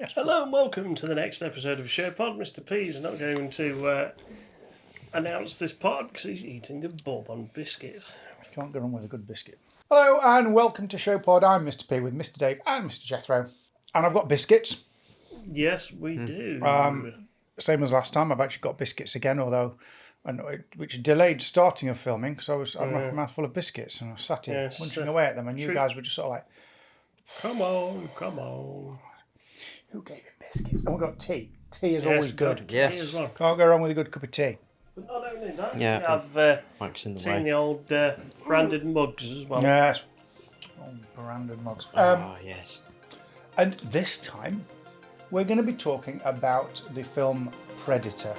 Yes. Hello and welcome to the next episode of Show Pod. Mr. P is not going to announce this pod because he's eating a bourbon biscuit. Can't go wrong with a good biscuit. Hello and welcome to Show Pod. I'm Mr. P with Mr. Dave and Mr. Jethro. And I've got biscuits. Yes, we do. Same as last time, I've actually got biscuits again, which delayed starting of filming because I had my mouth full of biscuits and I was sat here munching away at them, and you guys were just sort of like, come on. Who gave him biscuits? And we've got tea. Tea is always good. Yes. Tea as well. Can't go wrong with a good cup of tea. But not only that, Yeah, I've seen the old branded mugs as well. Yes. Oh, branded mugs. Yes. And this time, we're going to be talking about the film Predator.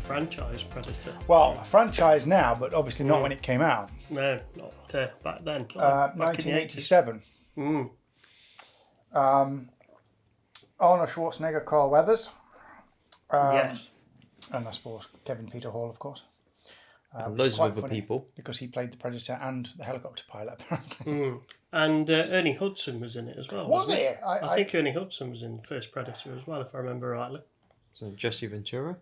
Franchise Predator. Well, a franchise now, but obviously not when it came out. No, not back then. Back 1987. In Arnold Schwarzenegger, Carl Weathers. yes. And I suppose Kevin Peter Hall, of course. And loads of other people. Because he played the Predator and the helicopter pilot, apparently. And Ernie Hudson was in it as well. Was wasn't it? I think Ernie Hudson was in the first Predator as well, if I remember rightly. So Jesse Ventura?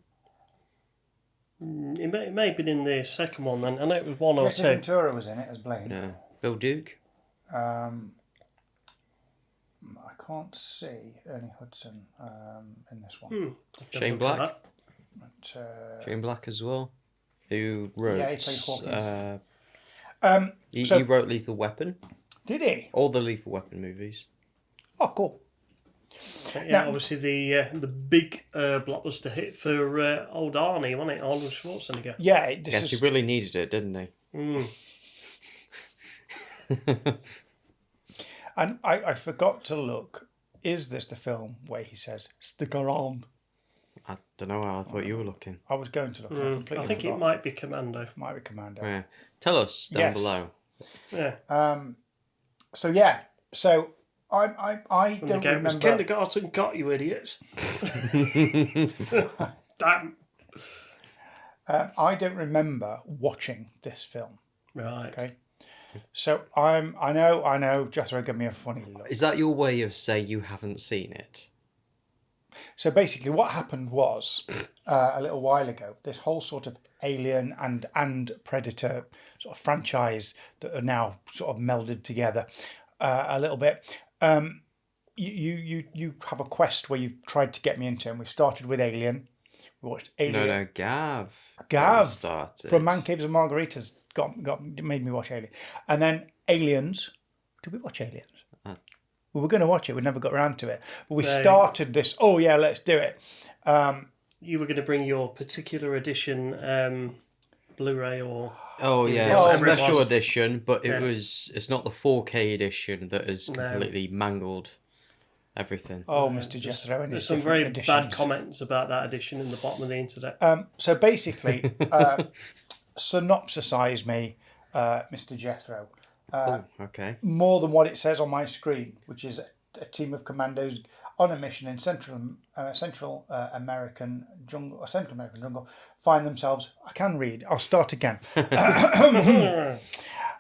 It may have been in the second one then. I know it was one or Jesse two. Ventura was in it as Blaine. Yeah. Bill Duke? I can't see Ernie Hudson in this one. Shane Black? But, Shane Black as well. Who wrote... Yeah, he played Hawkins. he wrote Lethal Weapon. Did he? All the Lethal Weapon movies. Oh, cool. Yeah, Now, obviously the big blockbuster hit for old Arnie, wasn't it? Arnold Schwarzenegger. Yeah, Yes, he really needed it, didn't he? And I forgot to look. Is this the film where he says, stick around? I don't know how I thought you were looking. I was going to look. I completely I think forgot. it might be Commando. Might be Commando. Yeah. Tell us down below. Yeah. So I And don't the game was remember. Kindergarten Cop, you idiots. Damn. I don't remember watching this film. Right. Okay. So I know. Jethro gave me a funny look. Is that your way of saying you haven't seen it? So basically, what happened was a little while ago, this whole sort of Alien and Predator sort of franchise that are now sort of melded together a little bit. You have a quest where you've tried to get me into, and we started with Alien. We watched Alien. No, Gav started. from Man Caves and Margaritas made me watch Alien, and then Aliens. Did we watch Aliens? We were going to watch it. We never got around to it. But we started this. Oh yeah, let's do it. You were going to bring your particular edition Blu-ray or... Oh yeah, Oh, it's a it special was. edition, but it's not the 4K edition that has completely mangled everything. Oh, Mr. Jethro, and There's his some different very editions. bad comments about that edition in the bottom of the internet. So basically, synopsisize me, Mr. Jethro. Okay. More than what it says on my screen, which is a team of commandos on a mission in Central American jungle, find themselves. I can read. I'll start again.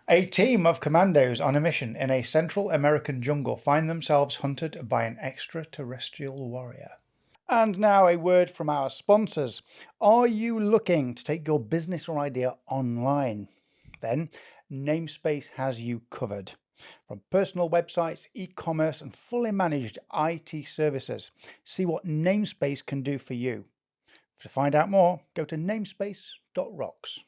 A team of commandos on a mission in a Central American jungle find themselves hunted by an extraterrestrial warrior. And now a word from our sponsors. Are you looking to take your business or idea online? Then Namespace has you covered. From personal websites, e-commerce and fully managed IT services. See what Namespace can do for you. To find out more, go to namespace.rocks.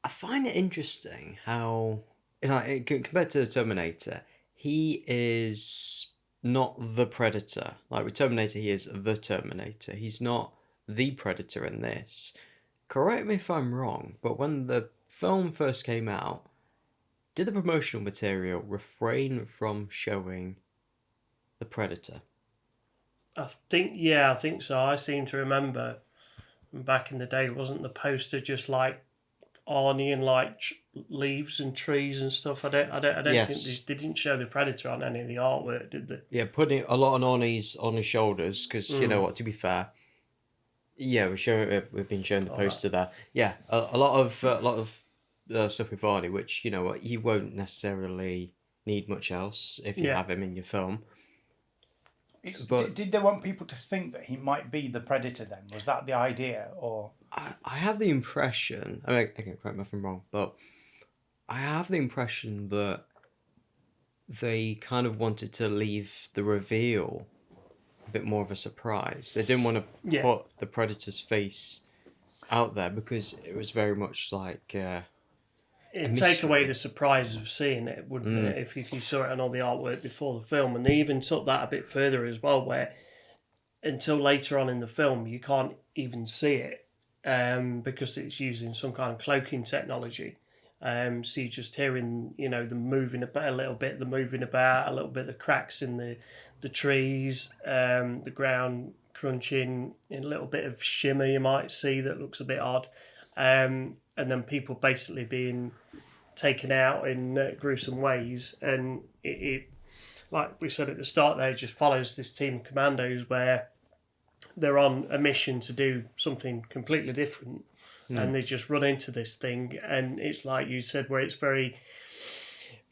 I find it interesting how, compared to Terminator, he is not the Predator. Like with Terminator, he is the Terminator. He's not the Predator in this. Correct me if I'm wrong, but when the film first came out, did the promotional material refrain from showing the Predator? I think so. I seem to remember back in the day, wasn't the poster just like Arnie and like leaves and trees and stuff. I don't Yes. think they didn't show the predator on any of the artwork, did they? Yeah, putting a lot on his shoulders because you know what. To be fair, yeah, we've been showing the poster there. Yeah, a lot of stuff with Varney, which you know what, you won't necessarily need much else if you Yeah. have him in your film. But did they want people to think that he might be the predator then? Was that the idea? Or I have the impression, I mean, again, correct me if I'm wrong, but I have the impression that they kind of wanted to leave the reveal a bit more of a surprise. They didn't want to put the predator's face out there because it was very much like It'd take away the surprise of seeing it, wouldn't it? If you saw it on all the artwork before the film. And they even took that a bit further as well, where until later on in the film you can't even see it because it's using some kind of cloaking technology. So you're just hearing, you know, them moving about a little bit, a little bit of cracks in the trees, the ground crunching, and a little bit of shimmer you might see that looks a bit odd. And then people basically being taken out in gruesome ways. And it, like we said at the start there, just follows this team of commandos where they're on a mission to do something completely different. And they just run into this thing. And it's like you said, where it's very,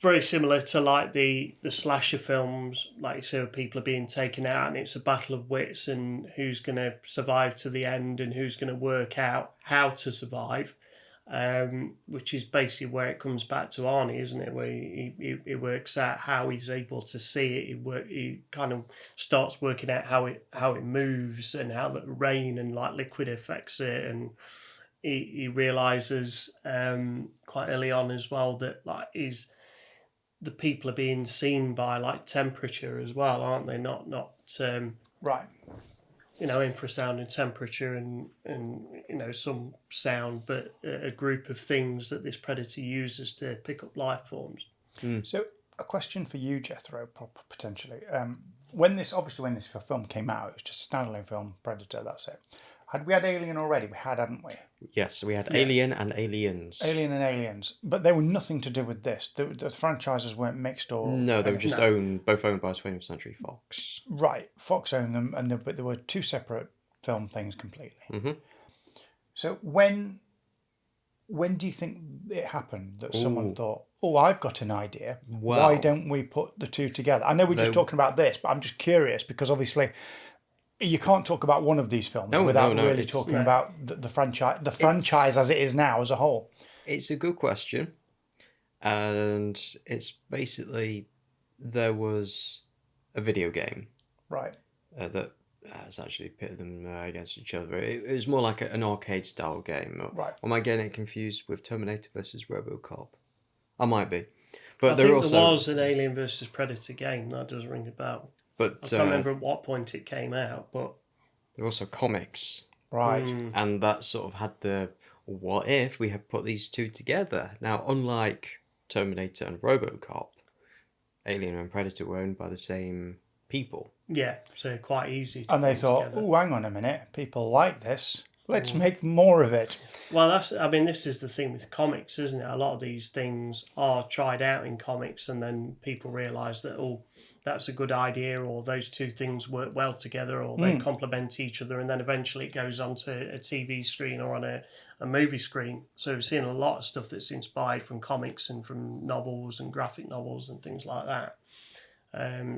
very similar to like the slasher films, like you say, where people are being taken out and it's a battle of wits and who's going to survive to the end and who's going to work out how to survive, which is basically where it comes back to Arnie, isn't it? Where he works out how he's able to see it. He kind of starts working out how it moves and how the rain and like liquid affects it, and he realizes quite early on as well that like the people are being seen by like temperature as well, aren't they? Not right. you know, infrasound and temperature and you know, some sound, but a group of things that this predator uses to pick up life forms. So a question for you, Jethro, potentially. When this film came out, it was just a standalone film, Predator. That's it. Had we had Alien already? We had, hadn't we? Yes, we had Alien and Aliens. Alien and Aliens, but they were nothing to do with this. The franchises weren't mixed or No, they were just both owned by 20th Century Fox. Right, Fox owned them, but there were two separate film things completely. Mm-hmm. So when do you think it happened that someone thought, "Oh, I've got an idea. Well, why don't we put the two together?" I know we're just talking about this, but I'm just curious because obviously you can't talk about one of these films without really talking about the franchise as it is now as a whole. It's a good question, and it's basically there was a video game, right, that has actually pitted them against each other. It was more like an arcade style game. Right. Or am I getting it confused with Terminator versus RoboCop? I might be, but I think there was an Alien versus Predator game that does ring a bell. But I can't remember at what point it came out, but there were also comics, right, and that sort of had the what if we had put these two together. Now, unlike Terminator and RoboCop, Alien and Predator were owned by the same people. Yeah, so quite easy to and they put thought, together. "Oh, hang on a minute, people like this. Let's make more of it." Well, this is the thing with comics, isn't it? A lot of these things are tried out in comics, and then people realise that, oh, that's a good idea, or those two things work well together, or they complement each other, and then eventually it goes onto a TV screen or on a movie screen. So we've seen a lot of stuff that's inspired from comics and from novels and graphic novels and things like that.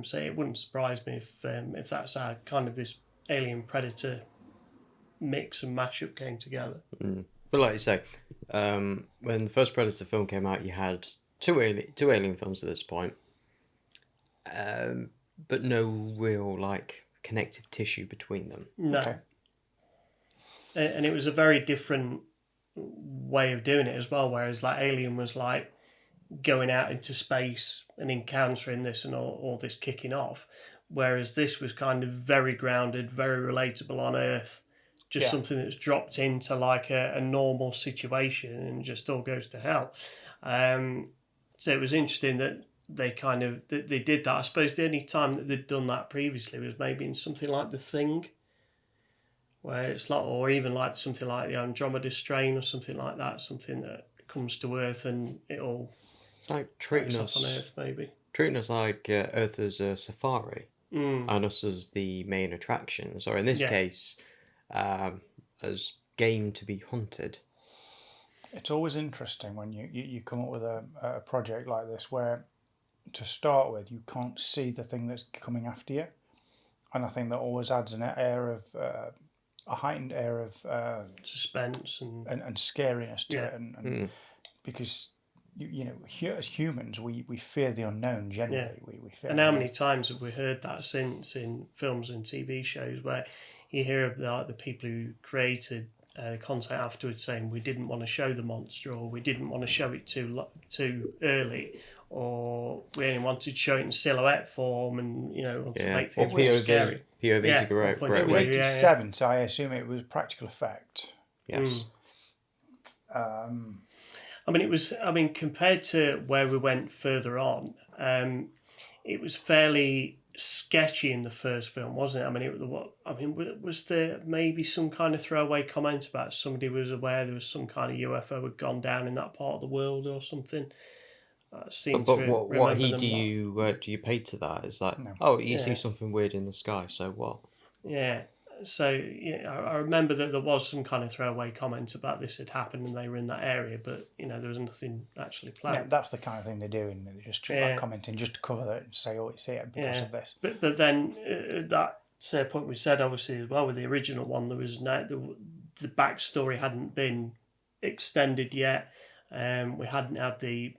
So it wouldn't surprise me if that's how kind of this Alien Predator mix and mashup came together. But like you say, when the first Predator film came out, you had two Alien films at this point, but no real like connective tissue between them. No. Okay. And it was a very different way of doing it as well, whereas like Alien was like going out into space and encountering this and all this kicking off, whereas this was kind of very grounded, very relatable on Earth, just something that's dropped into like a normal situation and just all goes to hell. So it was interesting that they kind of they did that. I suppose the only time that they'd done that previously was maybe in something like The Thing, where it's like, or even like something like the Andromeda Strain or something like that, something that comes to Earth and it all It's like breaks off on Earth, maybe. treating us like Earth as a safari, and us as the main attractions, or in this case, as game to be hunted. It's always interesting when you come up with a project like this where, to start with, you can't see the thing that's coming after you. And I think that always adds an air of, a heightened air of suspense and scariness to it. And because, as humans, we fear the unknown generally. Yeah. We fear and how many times have we heard that since in films and TV shows where you hear of the people who created content afterwards saying we didn't want to show the monster, or we didn't want to show it too early, or we only wanted to show it in silhouette form, and to make things more scary. POV's a great It was 87, so I assume it was practical effect. Yes. Compared to where we went further on, it was fairly sketchy in the first film, wasn't it? Was there maybe some kind of throwaway comment about somebody was aware there was some kind of UFO had gone down in that part of the world or something? But what heed do you pay to that? Is like, you see something weird in the sky, so what? Yeah. So I remember that there was some kind of throwaway comment about this had happened and they were in that area, but there was nothing actually planned. Yeah, that's the kind of thing they do, and they just try commenting just to cover that and say, "Oh, you see it because of this." But then that point we said obviously as well with the original one, there was the backstory hadn't been extended yet. We hadn't had the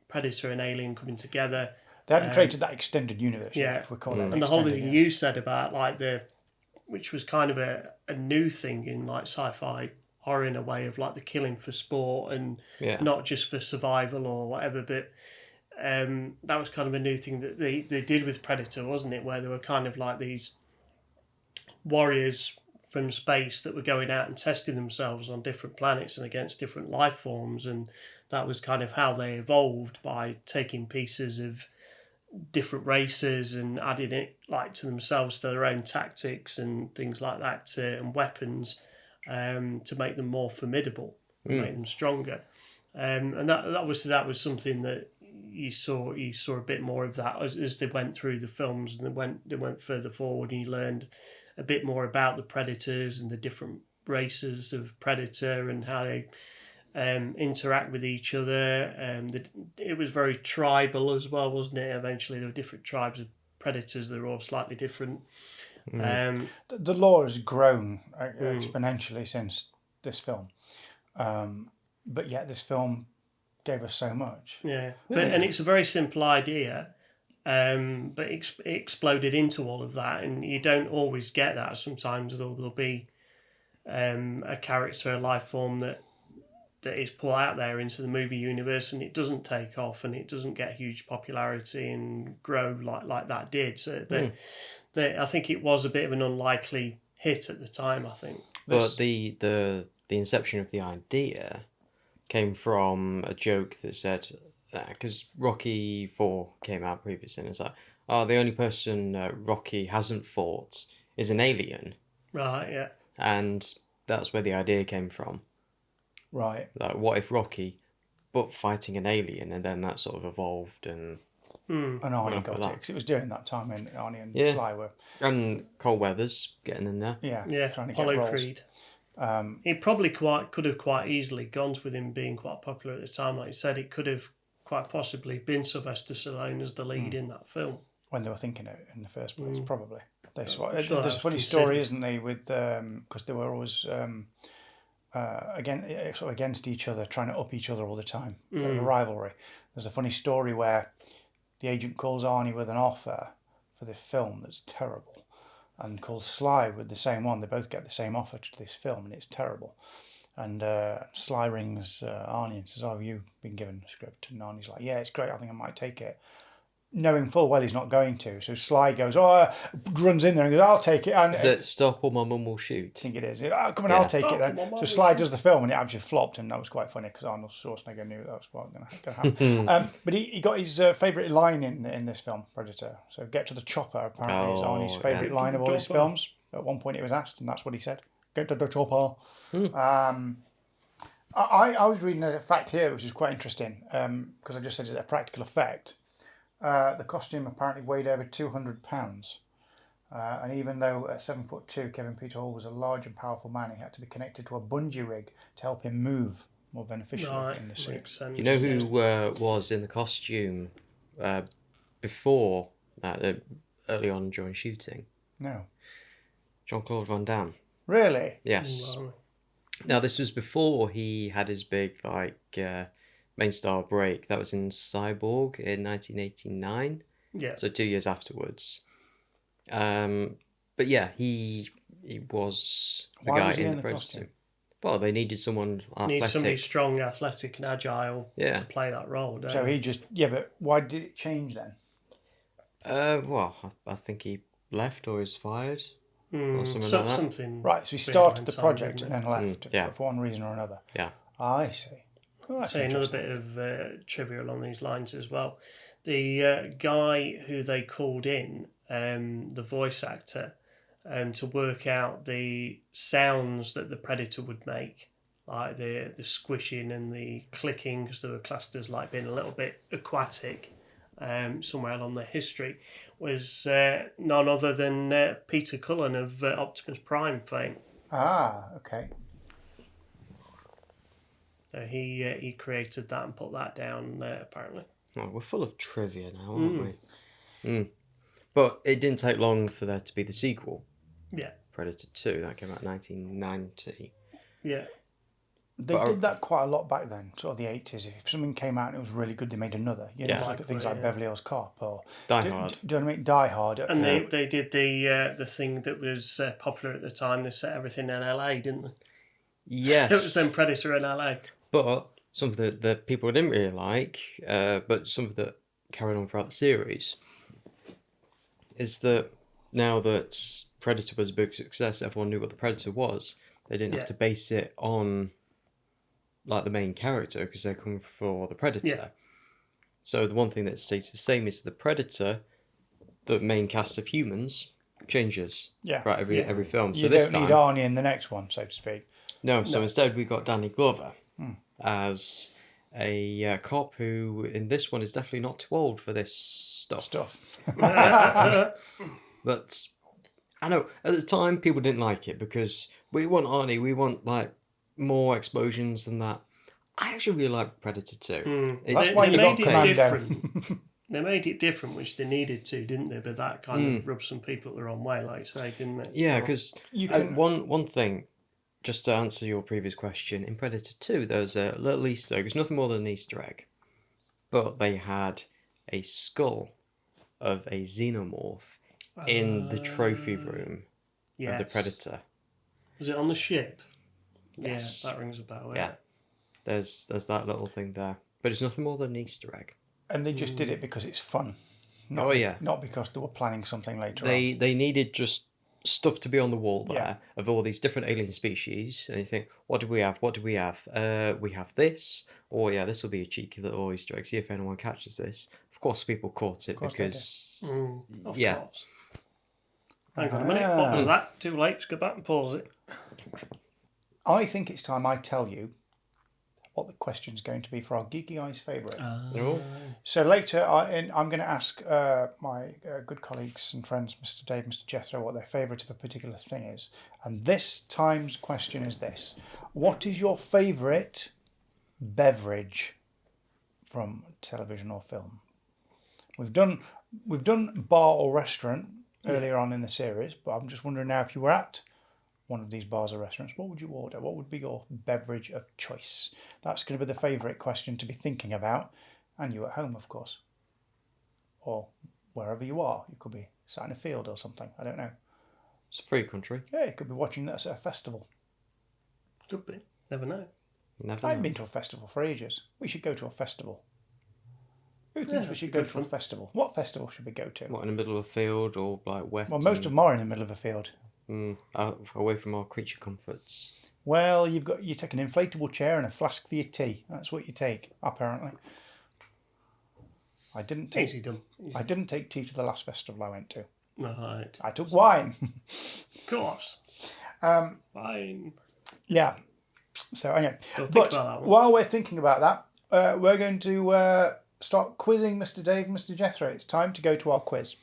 Predator and Alien coming together. They hadn't created that extended universe yet, if we call it. And the whole thing you said about which was kind of a new thing in like sci-fi horror in a way of like the killing for sport and not just for survival or whatever, but that was kind of a new thing that they did with Predator, wasn't it, where there were kind of like these warriors from space that were going out and testing themselves on different planets and against different life forms, and that was kind of how they evolved, by taking pieces of different races and adding it like to themselves, to their own tactics and things like that, and weapons, to make them more formidable, make them stronger, and that was something that you saw a bit more of that as they went through the films, and they went further forward, and you learned a bit more about the predators and the different races of predator and how they interact with each other. It was very tribal as well, wasn't it? Eventually there were different tribes of predators that were all slightly different. The lore has grown exponentially since this film, but yet this film gave us so much. And it's a very simple idea, but it exploded into all of that, and you don't always get that. Sometimes there'll be a character, a life form that is put out there into the movie universe, and it doesn't take off, and it doesn't get huge popularity and grow like that did. So I think it was a bit of an unlikely hit at the time, I think. But the inception of the idea came from a joke that said, because Rocky IV came out previously, and it's like, the only person Rocky hasn't fought is an alien. Right, yeah. And that's where the idea came from. Right. Like, what if Rocky, but fighting an alien, and then that sort of evolved and... And Arnie got it, because it was during that time when Arnie and Sly were... And Cole Weathers getting in there. Yeah, trying to get Apollo roles. Creed. He probably could have quite easily gone with him being quite popular at the time. Like you said, it could have quite possibly been Sylvester Stallone as the lead in that film. When they were thinking it in the first place, probably. There's a funny story, isn't there, with because they were always against each other, trying to up each other all the time. A rivalry. There's a funny story where the agent calls Arnie with an offer for this film that's terrible, and calls Sly with the same one. They both get the same offer to this film, and it's terrible. And Sly rings Arnie and says, "Oh, have you been given a script?" And Arnie's like, "Yeah, it's great. I think I might take it." Knowing full well he's not going to. So Sly goes, runs in there and goes, "I'll take it." And is it Stop or My Mum Will Shoot? I think it is. "Oh, come on, I'll take it then." So Sly does the film, and it actually flopped, and that was quite funny because Arnold Schwarzenegger knew that was what was going to happen. But he got his favourite line in this film, Predator. So "Get to the chopper" apparently is Arnie's favourite line of all his films. At one point it was asked, and that's what he said. "Get to the chopper." I was reading a fact here, which is quite interesting, because I just said it's a practical effect. The costume apparently weighed over 200 pounds. And even though at 7'2", Kevin Peter Hall was a large and powerful man, he had to be connected to a bungee rig to help him move more beneficially in the suit. Makes sense. You know who was in the costume before early on during shooting? No. Jean-Claude Van Damme. Really? Yes. Wow. Now, this was before he had his big, main star break. That was in Cyborg in 1989. Yeah. So 2 years afterwards. But yeah, he was the Why guy was he in in the the Predator costume? suit. Well, they needed someone athletic. Need somebody strong, athletic, and agile Yeah. to play that role. Don't So you? he just... Yeah, but why did it change then? Well, I think he left or was fired. Or something like that. Something. Right, so he started the behind time, project didn't and then left yeah. for one reason or another. Yeah. I see. Oh, that's Say another interesting. bit of trivia along these lines as well. The guy who they called in, the voice actor, to work out the sounds that the Predator would make, like the squishing and the clicking, because they were classed as like being a little bit aquatic, somewhere along their history, was none other than Peter Cullen of Optimus Prime fame. Ah, okay. He created that and put that down apparently. Oh, we're full of trivia now, aren't we? But it didn't take long for there to be the sequel, Yeah, Predator 2. That came out in 1990. yeah. They did that quite a lot back then, sort of the 80s. If something came out and it was really good, they made another. You know, Yeah. look at things like Yeah. Beverly Hills Cop or Die Hard. Do you know what I mean? Die Hard. And they did the thing that was popular at the time. They set everything in LA, didn't they? Yes. It was then Predator in LA. But something that people didn't really like, but something that carried on throughout the series, is that now that Predator was a big success, everyone knew what the Predator was. They didn't have to base it on like the main character because they're coming for the Predator. Yeah. So the one thing that stays the same is the Predator, the main cast of humans, changes. Yeah. Right, every film. So You this don't time, need Arnie in the next one, so to speak. no. So instead we got Danny Glover as a cop who in this one is definitely not too old for this stuff. But I know at the time people didn't like it because we want Arnie, we want like more explosions than that. I actually really like Predator 2. That's why you got made it Commando. different. They made it different, which they needed to, didn't they? But that kind of rubbed some people the wrong way, like you say, didn't it? Yeah, because You can- one thing, just to answer your previous question, in Predator 2 there's a little Easter egg. It's nothing more than an Easter egg. But they had a skull of a xenomorph in the trophy room of the Predator. Was it on the ship? Yes. Yeah, that rings a bell. Yeah. There's that little thing there. But it's nothing more than an Easter egg. And they just did it because it's fun. Not, Oh, yeah. Not because they were planning something later on. They needed just stuff to be on the wall there Yeah. of all these different alien species, and you think, what do we have? What do we have? We have this. Oh yeah, this will be a cheeky little Easter egg. See if anyone catches this. Of course, people caught it course they because Of yeah. course. Hang on a minute. What was that? Too late to go back and pause it. I think it's time I tell you what the question's going to be for our Geeky Eyes favourite. Oh. So later, I'm going to ask my good colleagues and friends, Mr. Dave, Mr. Jethro, what their favourite of a particular thing is. And this time's question is this. What is your favourite beverage from television or film? We've done bar or restaurant earlier on in the series, but I'm just wondering now if you were at one of these bars or restaurants, what would you order? What would be your beverage of choice? That's going to be the favourite question to be thinking about. And you at home, of course. Or wherever you are. You could be sat in a field or something. I don't know. It's a free country. Yeah, you could be watching this at a festival. Could be. Never know. Never I haven't know. been to a festival for ages. We should go to a festival. Who thinks we should go to a festival? What festival should we go to? What, in the middle of a field or like wet? Well, most of them are in the middle of a field. Away from our creature comforts. Well, you take an inflatable chair and a flask for your tea. That's what you take, apparently. I didn't take Easy done. I didn't take tea to the last festival I went to. Right. I took wine. Of course. Fine. Yeah. So anyway, Don't think but about that one. while we're thinking about that, we're going to start quizzing Mr. Dave and Mr. Jethro. It's time to go to our quiz.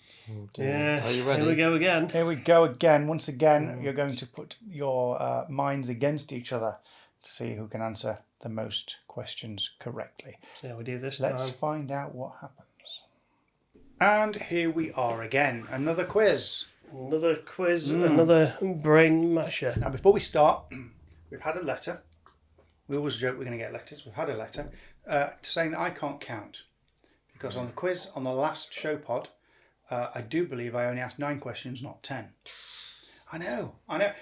Yeah. Are you ready? Here we go again. Here we go again. Once again, you're going to put your minds against each other to see who can answer the most questions correctly. See how we do this Let's time. find out what happens. And here we are again, another quiz. Another quiz, another brain masher. Now, before we start, we've had a letter. We always joke we're going to get letters. We've had a letter saying that I can't count. Because on the quiz, on the last show pod, I do believe I only asked 9 questions, not 10. I know.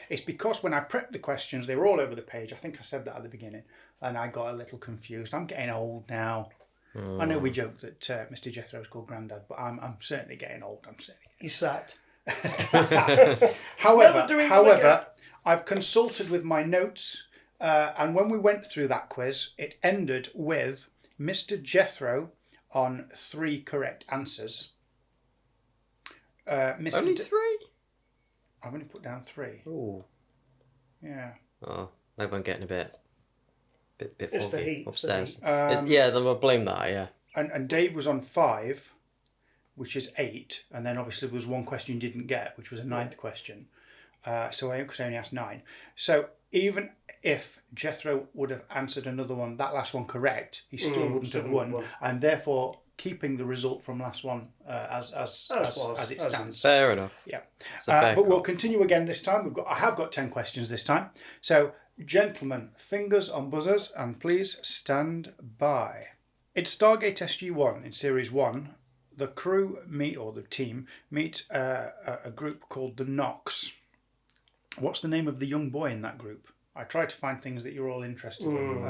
It's because when I prepped the questions, they were all over the page. I think I said that at the beginning. And I got a little confused. I'm getting old now. I know we joke that Mr. Jethro is called Grandad, but I'm certainly getting old. You sat. However, I've consulted with my notes, and when we went through that quiz, it ended with Mr. Jethro on 3 correct answers. Only 3? I've only put down 3. Ooh. Yeah. Oh, maybe I'm getting a bit It's the foggy heat, upstairs. it's the Yeah, then we'll blame that. Yeah. And Dave was on 5, which is 8, and then obviously there was one question you didn't get, which was a 9th question. So I only asked 9. So even if Jethro would have answered another one, that last one correct, he still wouldn't have won, and therefore keeping the result from last one as it stands. Fair enough. Yeah. It's a fair But we'll call. continue again this time. I have got 10 questions this time. So, gentlemen, fingers on buzzers, and please stand by. In Stargate SG-1, in Series 1, the crew the team meet a group called the Nox. What's the name of the young boy in that group? I tried to find things that you're all interested in.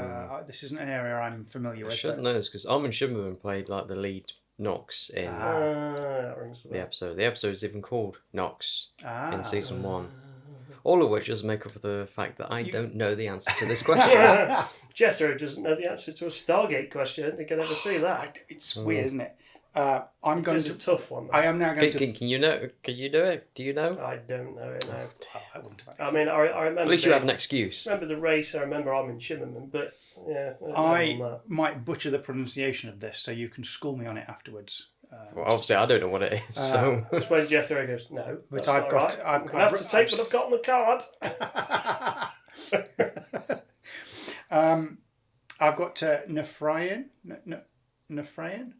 This isn't an area I'm familiar I with. should know this because Armin Shimmerman played like the lead Nox in that rings a bell. the episode. The episode is even called Nox in season 1. All of which doesn't make up for the fact that I don't know the answer to this question. Jethro doesn't know the answer to a Stargate question. I don't think I'd ever see that. It's weird, isn't it? I'm going It's a tough one, though. I am now going to. Can you know? Can you do it? Do you know? I don't know it now. I wouldn't have. I mean, I remember. At least you have an excuse. Remember the race? I remember Armin Shimmerman, but yeah. I might butcher the pronunciation of this, so you can school me on it afterwards. Well, obviously, I don't know what it is. So That's when Jethro goes, no, But that's I've not got- right. I've I'm got- going to have to take what I've got on the card. I've got Nephrian. Nephrian.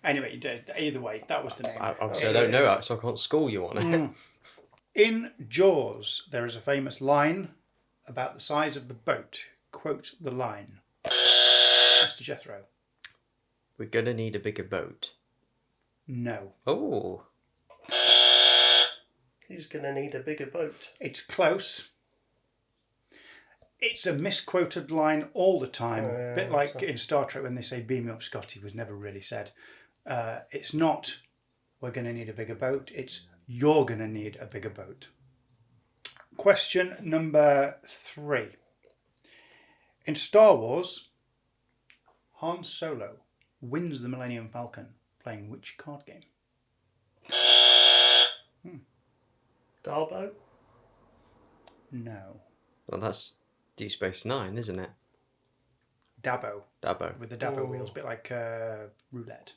Anyway, you did. Either way, that was the name. obviously, I don't know that, so I can't school you on it. In Jaws, there is a famous line about the size of the boat. Quote the line. Mr. Jethro. We're gonna need a bigger boat. No. Oh, He's going to need a bigger boat. It's close. It's a misquoted line all the time. A bit like in Star Trek when they say "Beam me up, Scotty" was never really said. It's not "we're going to need a bigger boat." It's "you're going to need a bigger boat." Question number 3. In Star Wars, Han Solo wins the Millennium Falcon playing which card game? Darbo? No. well, that's Deep Space Nine, isn't it? Dabo. Dabo. With the Dabo wheels, a bit like roulette.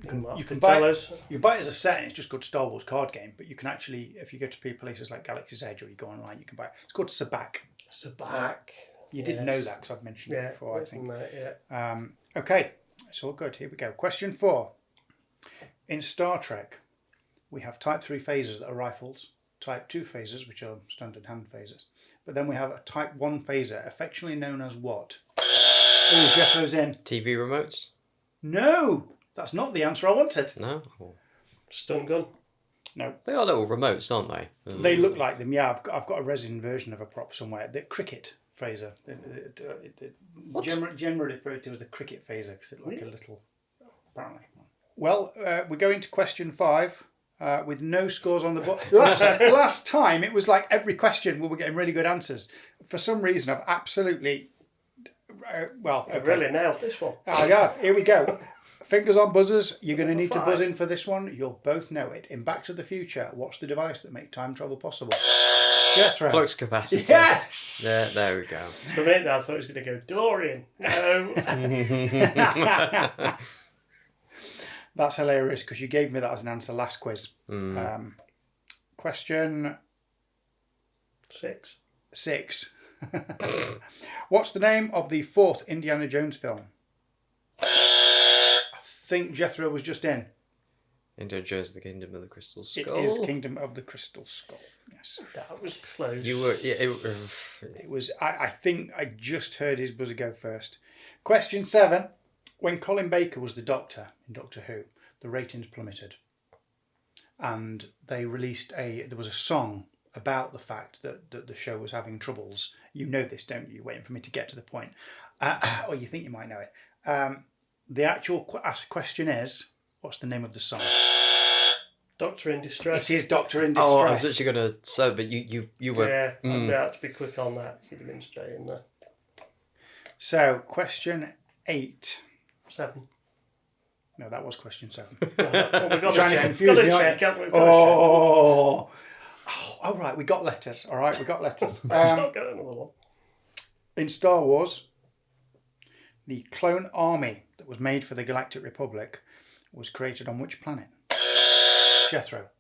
You can buy tell it. us. You buy it as a set and it's just called Star Wars card game, but you can actually, if you go to places like Galaxy's Edge or you go online, you can buy it. It's called Sabak. Sabak. You did know that because I've mentioned it before, I think. Yeah. Okay, it's all good. Here we go. Question 4. In Star Trek, we have Type 3 phasers that are rifles, Type 2 phasers, which are standard hand phasers. But then we have a Type 1 phaser, affectionately known as what? Oh, Jethro's in. TV remotes? No! That's not the answer I wanted. No. Oh. Stun gun. No. They are little remotes, aren't they? They look like them, yeah. I've got a resin version of a prop somewhere. The cricket phaser. Generally referred to as the cricket phaser because it looked like a little, apparently. Well, we're going to question 5 with no scores on the board. Last time it was like every question we were getting really good answers. For some reason I've absolutely... okay. Really nailed this one. I have. Here we go. fingers on buzzers. You're going to need to buzz in for this one. You'll both know it. In Back to the Future, what's the device that makes time travel possible? Jethro. Flux capacitor. Yes! There we go. For a minute there, I thought it was going to go DeLorean. No. That's hilarious because you gave me that as an answer last quiz. Question 6. What's the name of the 4th Indiana Jones film? I think Jethro was just in. Indiana Jones, the Kingdom of the Crystal Skull. It is Kingdom of the Crystal Skull. Yes. That was close. You were. Yeah, It was. I think I just heard his buzzer go first. Question 7. When Colin Baker was the Doctor in Doctor Who, the ratings plummeted, and they released there was a song about the fact that the show was having troubles. You know this, don't you? Waiting for me to get to the point, or you think you might know it. The actual question is, what's the name of the song? Doctor in Distress. It is Doctor in Distress. Oh, I was actually going to say, but you were. Yeah, I had to be quick on that. You'd have been straight in there. So, question 8. 7. No, that was question 7. Well, we've got Trying to to check. confuse me, aren't you? Haven't we? Oh, right, we got letters. All right, we got letters. Let's not get another one. In Star Wars, the clone army that was made for the Galactic Republic was created on which planet? Jethro.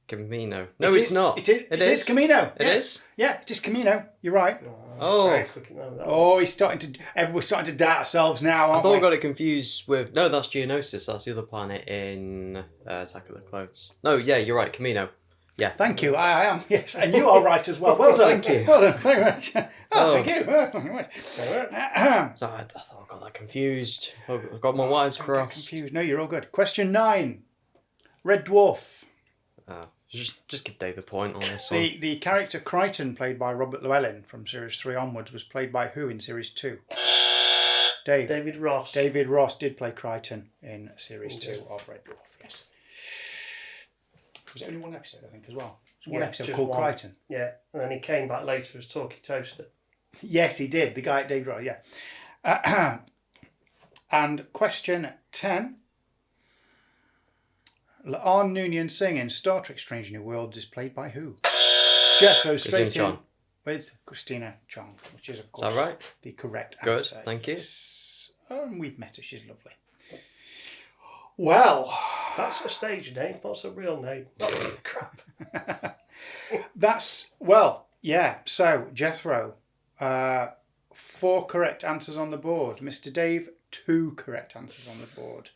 Camino. No, it's not. It is Camino. It is? Yeah, it is Camino. You're right. Very quick that one. We're starting to doubt ourselves now, I aren't thought we? I got it confused with. No, that's Geonosis. That's the other planet in Attack of the Clones. No, yeah, you're right. Camino. Yeah. Thank you. I am. Yes, and you are right as well. Well done. Thank you. Well done. Thank you much. Thank you. So I thought I got that confused. I got my wires Don't get crossed. confused. No, you're all good. Question 9. Red Dwarf. Just give Dave the point on this one. The character Crichton, played by Robert Llewellyn from Series 3 onwards, was played by who in Series 2? Dave. David Ross. David Ross did play Crichton in Series 2 of Red Dwarf, yes. Was it only one episode, I think, as well? One episode just called one. Crichton. Yeah, and then he came back later as Talkie Toaster. Yes, he did. The guy, David Ross, yeah. And question 10. La'an Noonien Singh in Star Trek Strange New Worlds is played by who? Jethro straight in with Christina Chong, which is, of course, right? the correct Good, answer. thank you. We've met her. She's lovely. Well, That's a stage name. What's a real name? Oh, crap. yeah. So, Jethro, 4 correct answers on the board. Mr. Dave, 2 correct answers on the board.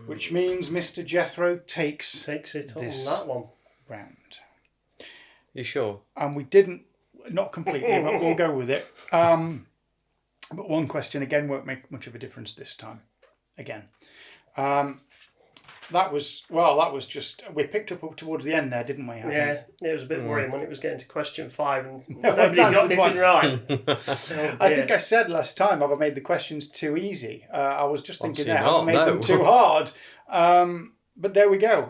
Which means Mr. Jethro takes it on this that one. round. You sure? And we didn't, not completely, but we'll go with it. But one question again won't make much of a difference this time. Again. That was just, we picked up towards the end there, didn't we? I think. It was a bit worrying when it was getting to question 5 and nobody got anything right. I think I said last time, have I made the questions too easy? I was just thinking Obviously have I made not, them no. too hard? But there we go.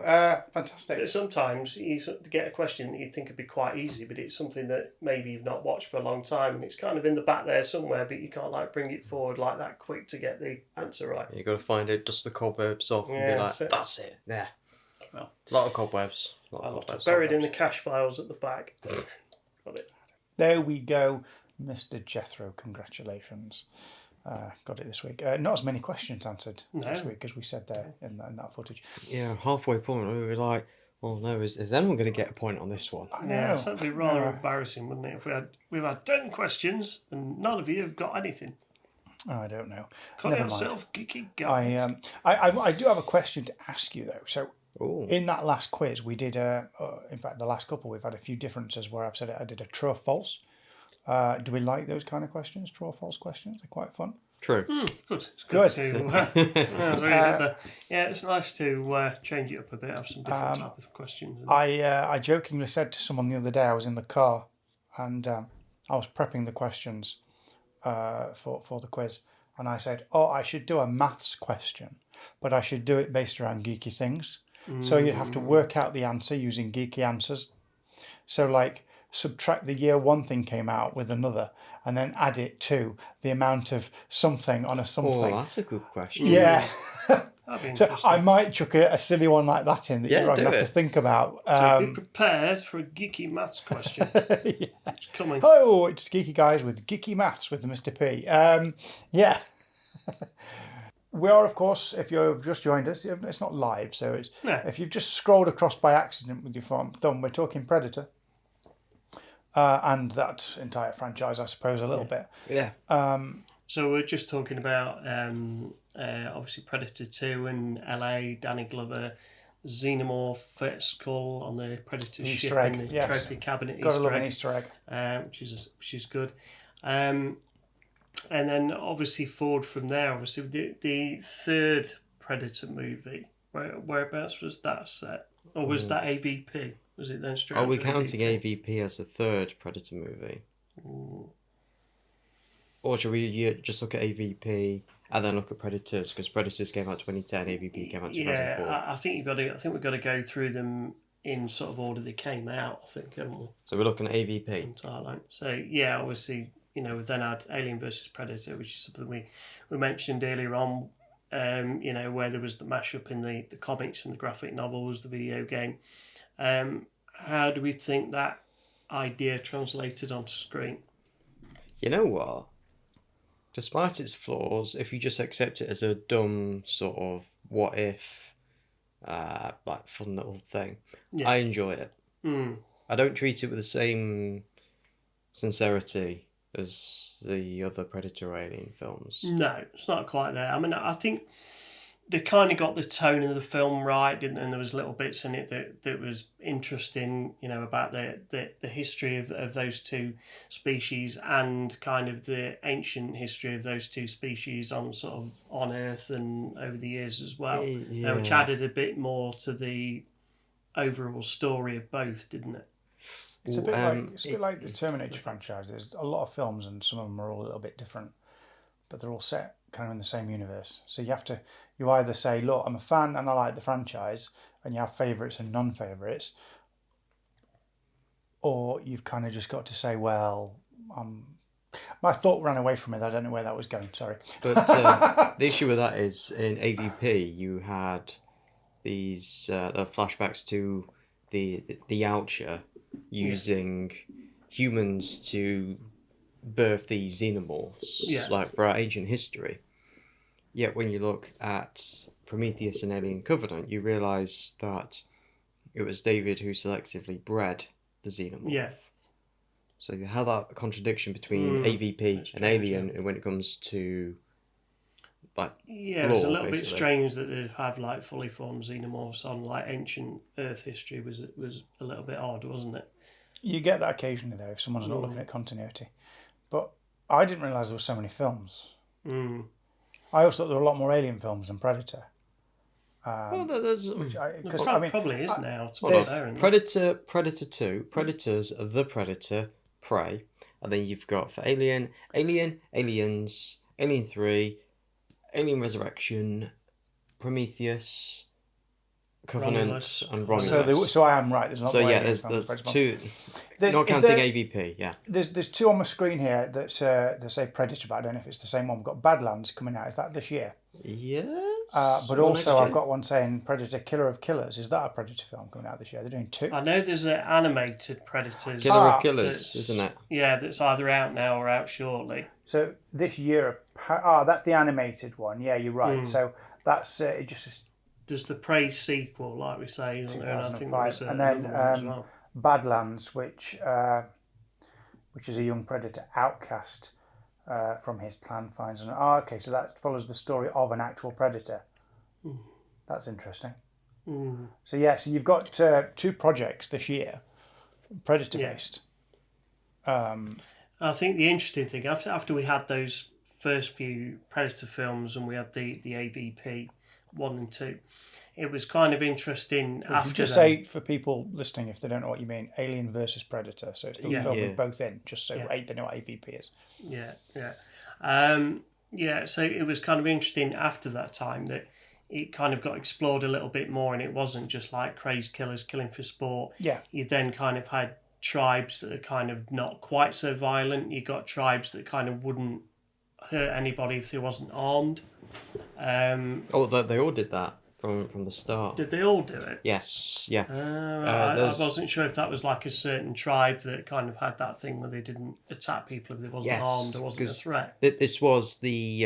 Fantastic. But sometimes you get a question that you think would be quite easy, but it's something that maybe you've not watched for a long time and it's kind of in the back there somewhere, but you can't bring it forward like that quick to get the answer right. You got to find it, dust the cobwebs off, and be like, that's it. Yeah. Well, a lot of cobwebs. Buried in the cache files at the back. Got it. There we go, Mr. Jethro. Congratulations. Got it this week. Not as many questions answered this week as we said there in that footage. Yeah, halfway point we were like, oh no, is anyone going to get a point on this one? Yeah, so that'd be rather embarrassing, wouldn't it? If we've had 10 questions and none of you have got anything. I don't know. Call Never yourself mind. Geeky guy. I do have a question to ask you though. So Ooh. in that last quiz, we did. In fact, the last couple we've had a few differences where I've said I did a true or false. Do we like those kind of questions? True or false questions? They're quite fun. True. Good. It's Good. to, it's nice to change it up a bit, have some different type of questions. I jokingly said to someone the other day, I was in the car and I was prepping the questions for the quiz, and I said, I should do a maths question, but I should do it based around geeky things. So you'd have to work out the answer using geeky answers. So like subtract the year 1 thing came out with another and then add it to the amount of something on a something. Oh, that's a good question. Yeah. That'd be So interesting. I might chuck a silly one like that in that you're going to have to think about. So be prepared for a geeky maths question. Yeah. It's coming. Oh, it's Geeky Guys with Geeky Maths with Mr. P. Yeah. We are, of course, if you've just joined us, it's not live, so if you've just scrolled across by accident with your thumb, we're talking Predator. And that entire franchise, I suppose, a little bit. Yeah. So we're just talking about, obviously, Predator 2 in LA, Danny Glover, Xenomorph skull on the Predator Easter ship egg, in the yes. trophy cabinet. Gotta love an Easter egg. Which is good. And then obviously forward from there, obviously the third Predator movie, whereabouts was that set? Or was that AVP? Was it then straight Are we after counting AVP as the third Predator movie? Or should we just look at AVP and then look at Predators? Because Predators came out 2010, AVP came out 2004. Yeah, I think we've got to go through them in sort of order they came out, I think, haven't we? So we're looking at AVP. Entirely. So yeah, obviously, we've then had Alien versus Predator, which is something we mentioned earlier on, where there was the mashup in the comics and the graphic novels, the video game. How do we think that idea translated onto screen? You know what? Despite its flaws, if you just accept it as a dumb sort of what if, fun little thing, I enjoy it. I don't treat it with the same sincerity as the other Predator Alien films. No, it's not quite there. I mean, I think they kind of got the tone of the film right, didn't they? And there was little bits in it that was interesting, about the history of those two species and kind of the ancient history of those two species on Earth and over the years as well, which added a bit more to the overall story of both, didn't it? It's a bit like the Terminator franchise. There's a lot of films, and some of them are all a little bit different, but they're all set kind of in the same universe. So you either say, look, I'm a fan and I like the franchise, and you have favourites and non-favourites, or you've kind of just got to say, well, my thought ran away from it. I don't know where that was going. Sorry. But the issue with that is in AVP you had these the flashbacks to the Oucher using humans to birth these xenomorphs, like for our ancient history. Yet when you look at Prometheus and Alien Covenant, you realise that it was David who selectively bred the xenomorph. Yeah. So you have that contradiction between AVP and Alien when it comes to it's a little bit strange that they'd have like fully formed xenomorphs on like ancient Earth history was a little bit odd, wasn't it? You get that occasionally though if someone's not looking at continuity. But I didn't realise there were so many films. I always thought there were a lot more Alien films than Predator. Probably is now. Predator, Predator 2, Predators, The Predator, Prey, and then you've got for Alien, Aliens, Alien 3, Alien Resurrection, Prometheus, Covenant, and Romulus. So I am right. There's not. So yeah, there's two. Not counting AVP. Yeah. There's two on my screen here that say Predator, but I don't know if it's the same one. We've got Badlands coming out. Is that this year? Yes. But also I've got one saying Predator: Killer of Killers. Is that a Predator film coming out this year? They're doing two. I know there's an animated Predators. Killer of Killers, isn't it? Yeah, that's either out now or out shortly. So this year, that's the animated one. Yeah, you're right. So that's it. Just there's the Prey sequel, like we say, 2005, and then Badlands, which is a young predator outcast from his clan finds an. Okay, so that follows the story of an actual predator. That's interesting. So so you've got two projects this year, predator based. I think the interesting thing after we had those first few Predator films and we had the AVP 1 and 2, it was kind of interesting. Well, after just say for people listening, if they don't know what you mean, Alien versus Predator. So it's the film with both in, just so they know what AVP is. So it was kind of interesting after that time that it kind of got explored a little bit more, and it wasn't just like crazed killers killing for sport. Yeah. You then kind of had tribes that are kind of not quite so violent. You got tribes that kind of wouldn't hurt anybody if they wasn't armed. They all did that from the start. Did they all do it? Yes, yeah. I wasn't sure if that was like a certain tribe that kind of had that thing where they didn't attack people if they wasn't armed or wasn't a threat. This was the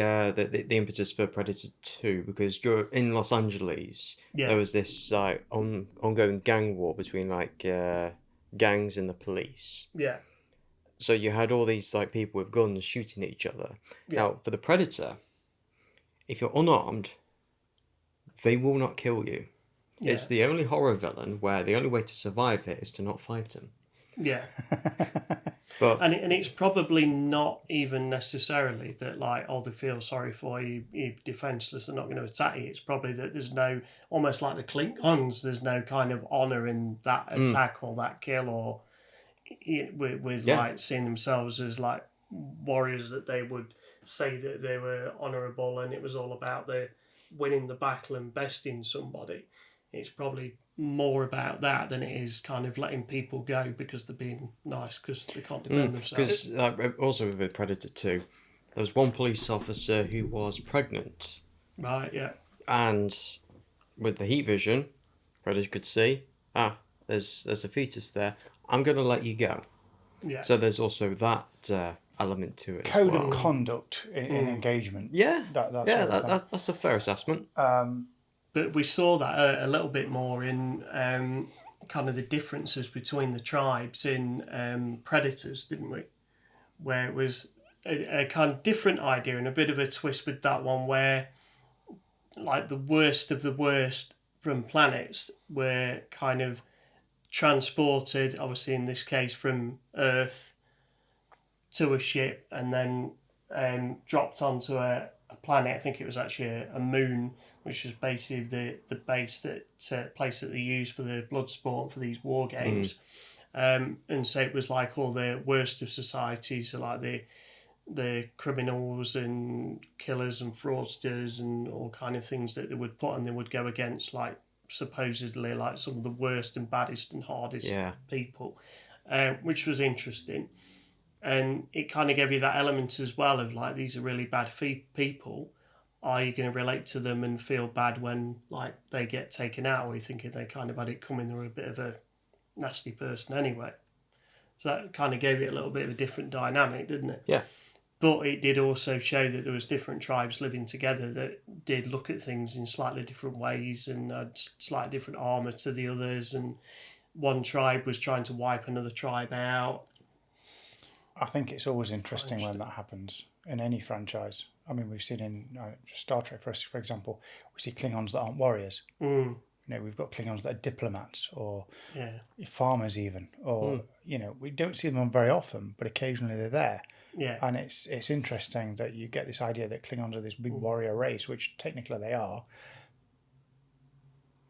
impetus for Predator 2, because in Los Angeles there was this ongoing gang war between gangs and the police. Yeah. So you had all these people with guns shooting at each other. Yeah. Now for the Predator, if you're unarmed, they will not kill you. Yeah. It's the only horror villain where the only way to survive it is to not fight him. Yeah. But and it's probably not even necessarily that they feel sorry for you, you're defenseless, they're not going to attack you. It's probably that there's no, almost like the Klingons, there's no kind of honour in that attack or that kill, or with seeing themselves as warriors, that they would say that they were honourable and it was all about the winning the battle and besting somebody. It's probably more about that than it is kind of letting people go because they're being nice because they can't defend themselves. Because also with Predator 2, there was one police officer who was pregnant. Right, yeah. And with the heat vision, Predator could see, there's a fetus there. I'm going to let you go. Yeah. So there's also that element to it. Code of conduct in engagement. Yeah. That's a fair assessment. But we saw that a little bit more in kind of the differences between the tribes in Predators, didn't we? Where it was a kind of different idea and a bit of a twist with that one, where the worst of the worst from planets were kind of transported, obviously in this case from Earth, to a ship and then dropped onto a planet. I think it was actually a moon, which was basically the base place that they used for the blood sport for these war games. And so it was all the worst of society, so the criminals and killers and fraudsters and all kind of things that they would put, and they would go against supposedly some of the worst and baddest and hardest people, which was interesting. And it kind of gave you that element as well of these are really bad people. Are you going to relate to them and feel bad when they get taken out? Or are you thinking they kind of had it coming, they were a bit of a nasty person anyway? So that kind of gave it a little bit of a different dynamic, didn't it? Yeah. But it did also show that there was different tribes living together that did look at things in slightly different ways and had slightly different armour to the others. And one tribe was trying to wipe another tribe out. I think it's always interesting when that happens in any franchise. I mean, we've seen in Star Trek, for example, we see Klingons that aren't warriors. We've got Klingons that are diplomats or farmers even, or we don't see them very often, but occasionally they're there. Yeah. And it's interesting that you get this idea that Klingons are this big warrior race, which technically they are.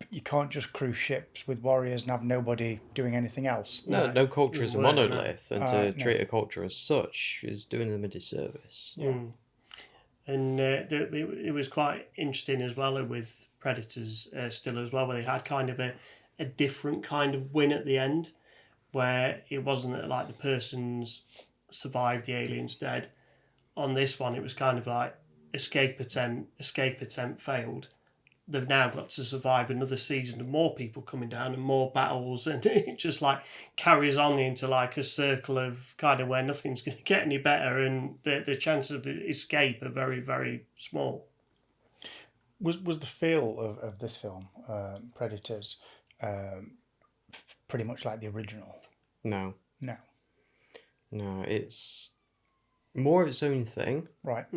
You can't just cruise ships with warriors and have nobody doing anything else. No culture is a monolith, and to treat a culture as such is doing them a disservice. Yeah. And it was quite interesting as well with Predators still as well, where they had kind of a different kind of win at the end, where it wasn't that the person's survived, the alien's dead. On this one, it was kind of escape attempt failed. They've now got to survive another season of more people coming down and more battles, and it just carries on into a circle of kind of where nothing's going to get any better, and the chances of escape are very, very small. Was the feel of this film, Predators, pretty much like the original? No, it's more of its own thing, right?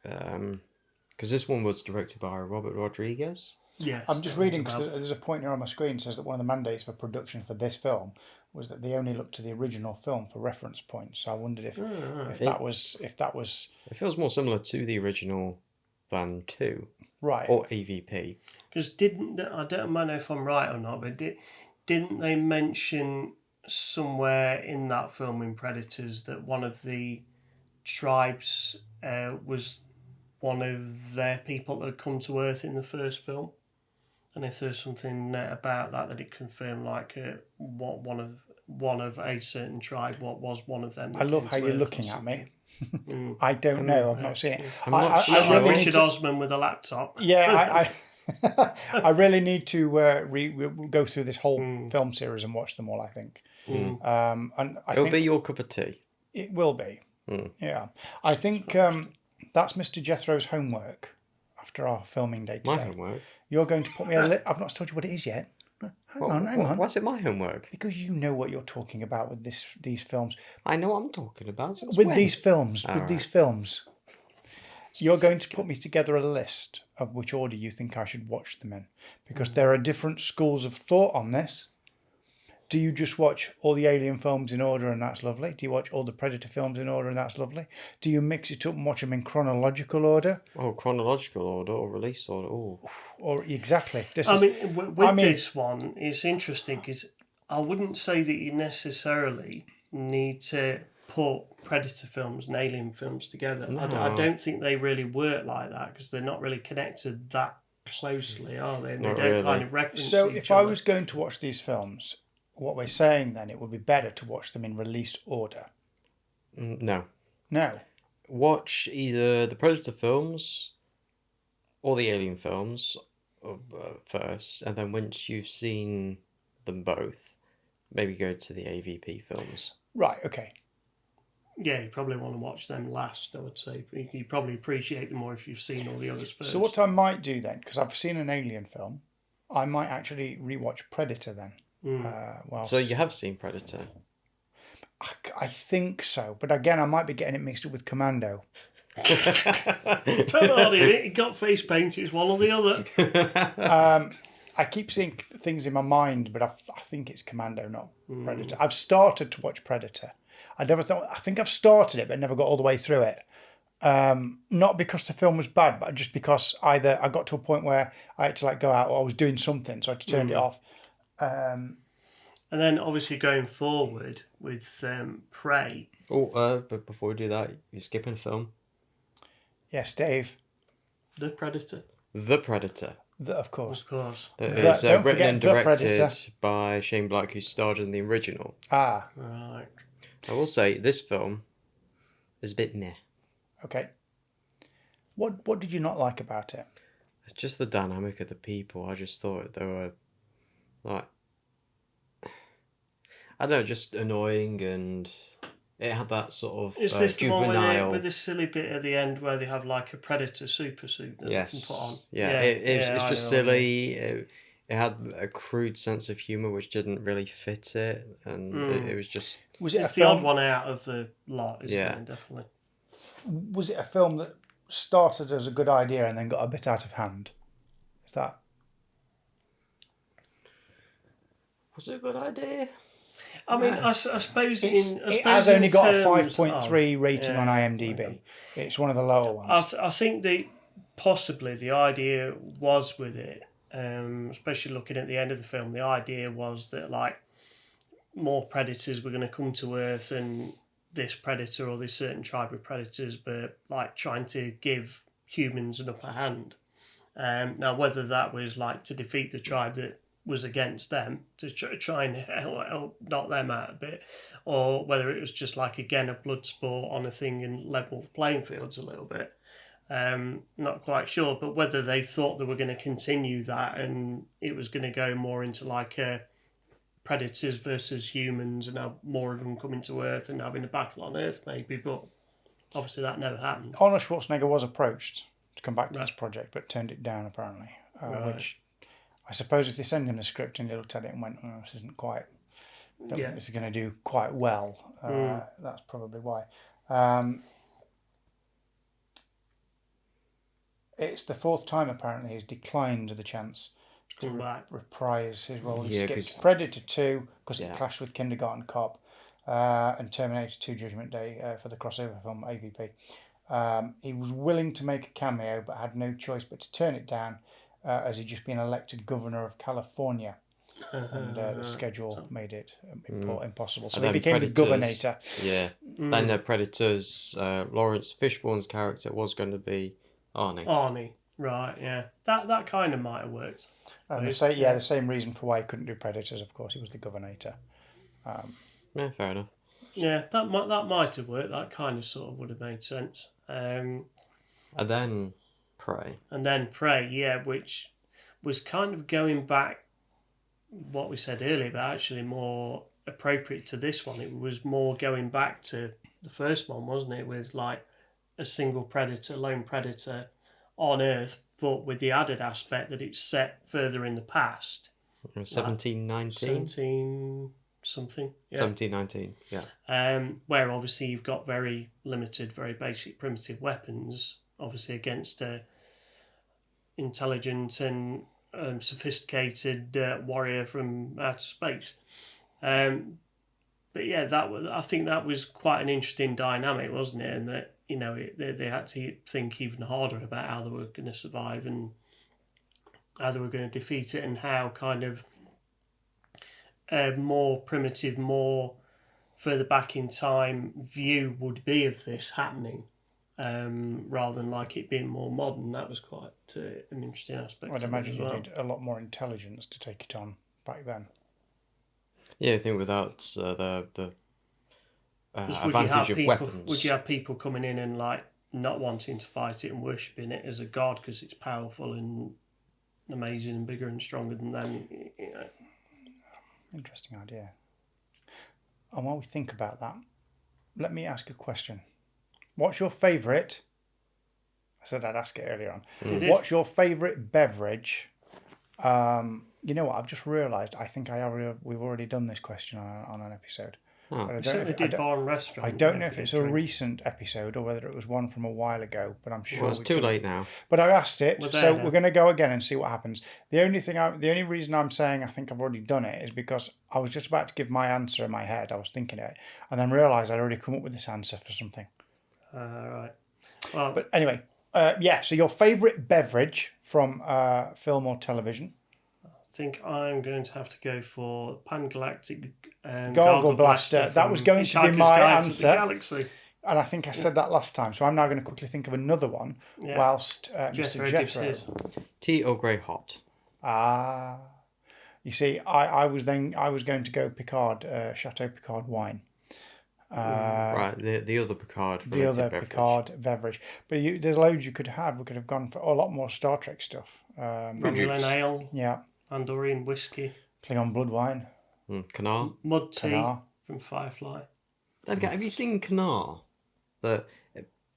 Because this one was directed by Robert Rodriguez. Yes. I'm just reading because there's a point here on my screen that says that one of the mandates for production for this film was that they only looked to the original film for reference points. So I wondered if that was. It feels more similar to the original than 2. Right. Or AVP. Because I don't know if I'm right or not, but didn't they mention somewhere in that film in Predators that one of the tribes was one of their people that had come to Earth in the first film? And if there's something about that it confirmed, like what one of a certain tribe, what was one of them. I love how you're looking at me. I don't know. I've not seen it. I'm not sure. I'm Richard Osman with a laptop. Yeah, I really need to go through this whole film series and watch them all. I think, and I It'll think be your cup of tea. it will be. Yeah, I think that's Mr. Jethro's homework after our filming day today. My homework. You're going to put me I've not told you what it is yet. Hang on. Why's it my homework? Because you know what you're talking about with these films. I know what I'm talking about. These films. You're going to put me together a list of which order you think I should watch them in. Because there are different schools of thought on this. Do you just watch all the Alien films in order and that's lovely? Do you watch all the Predator films in order and that's lovely? Do you mix it up and watch them in chronological order? Oh, chronological order or release order. Oh. Or exactly. This one, it's interesting because I wouldn't say that you necessarily need to put Predator films and Alien films together. No. I don't think they really work like that because they're not really connected that closely, are they? And they don't kind of reference each other. So if I was going to watch these films, what we're saying then, it would be better to watch them in release order. No. Watch either the Predator films or the Alien films first, and then once you've seen them both, maybe go to the AVP films. Right, okay. Yeah, you probably want to watch them last, I would say. You probably appreciate them more if you've seen all the others first. So what I might do then, because I've seen an Alien film, I might actually rewatch Predator then. So you have seen Predator? I think so, but again, I might be getting it mixed up with Commando. It got face paint. It's one or the other. I keep seeing things in my mind, but I think it's Commando, not Predator. I've started to watch Predator. I think I've started it, but never got all the way through it. Not because the film was bad, but just because either I got to a point where I had to go out, or I was doing something, so I had to turn it off. And then obviously going forward with Prey. But before we do that, you're skipping a film. Yes, Dave. The Predator. Of course. That is written and directed by Shane Black, who starred in the original. Right. I will say this film is a bit meh. Okay. What did you not like about it? It's just the dynamic of the people. I just thought they were I don't know, just annoying, and it had that sort of Is this juvenile... the one with this silly bit at the end where they have a Predator super suit that they can put on? Yeah, it's just silly. It had a crude sense of humour which didn't really fit it, and it was just... It's the odd one out of the lot, isn't it? Definitely. Was it a film that started as a good idea and then got a bit out of hand? Is that... Was it a good idea? I mean, I suppose it has only got a 5.3 rating on IMDb. Yeah. It's one of the lower ones. I think possibly the idea was with it, especially looking at the end of the film, the idea was that more predators were going to come to Earth, and this predator or this certain tribe of predators were trying to give humans an upper hand. Now, whether that was to defeat the tribe that was against them, to try and help knock them out a bit, or whether it was just again a blood sport on a thing and level the playing fields a little bit. Not quite sure, but whether they thought they were going to continue that and it was going to go more into a predators versus humans and have more of them coming to Earth and having a battle on Earth maybe, but obviously that never happened. Arnold Schwarzenegger was approached to come back to this project, but turned it down apparently, which I suppose if they send him the script and he looked at it and went, this isn't quite, I don't think this is going to do quite well, that's probably why. It's the fourth time apparently he's declined the chance to reprise his role. He skipped Predator 2 because it clashed with Kindergarten Cop, and Terminator 2 Judgment Day for the crossover film AVP. He was willing to make a cameo but had no choice but to turn it down, as he'd just been elected governor of California, and the schedule made it impossible. So he became the governator. Yeah. Then Predators, Lawrence Fishburne's character was going to be Arnie. Right, yeah. That kind of might have worked. The same reason for why he couldn't do Predators, of course, he was the Governator. Yeah, fair enough. Yeah, that might have worked. That kind of sort of would have made sense. And then Prey. And then Prey, yeah, which was kind of going back what we said earlier, but actually more appropriate to this one. It was more going back to the first one, wasn't it? With like a single predator, lone predator on Earth, but with the added aspect that it's set further in the past. 1719? 17 something. Yeah. 1719, yeah. Where obviously you've got very limited, very basic, primitive weapons, obviously against a intelligent and sophisticated warrior from outer space. But yeah, I think that was quite an interesting dynamic, wasn't it? And that they had to think even harder about how they were going to survive and how they were going to defeat it, and how kind of a more primitive, more further back in time view would be of this happening. Rather than like it being more modern. That was quite an interesting aspect. I'd imagine you need a lot more intelligence to take it on back then. Yeah, I think without the advantage of weapons. Would you have people coming in and like not wanting to fight it and worshipping it as a god because it's powerful and amazing and bigger and stronger than them? Interesting idea. And while we think about that, let me ask a question. What's your favourite? I said I'd ask it earlier on. What's your favourite beverage? You know what? I've just realised. I think we've already done this question on an episode. Oh. But I don't know if it's a recent episode or whether it was one from a while ago. But I'm sure it's too late now. But I asked it, so we're going to go again and see what happens. The only reason I'm saying I think I've already done it is because I was just about to give my answer in my head. I was thinking it, and then realised I'd already come up with this answer for something. Right. Well, but anyway, so your favourite beverage from film or television? I think I'm going to have to go for Pan-Galactic Gargle Blaster. That was going to be my answer. Galaxy. And I think I said that last time, so I'm now going to quickly think of another one whilst Mr. Jethro. Tea or grey hot? You see, I was going to go Picard, Chateau Picard wine. Right, the other Picard. The other beverage. Picard beverage. But there's loads you could have. We could have gone for a lot more Star Trek stuff. Romulan ale. Yeah. Andorian whiskey. Klingon blood wine. Kanar. Mud tea from Firefly. Have you seen Kanar?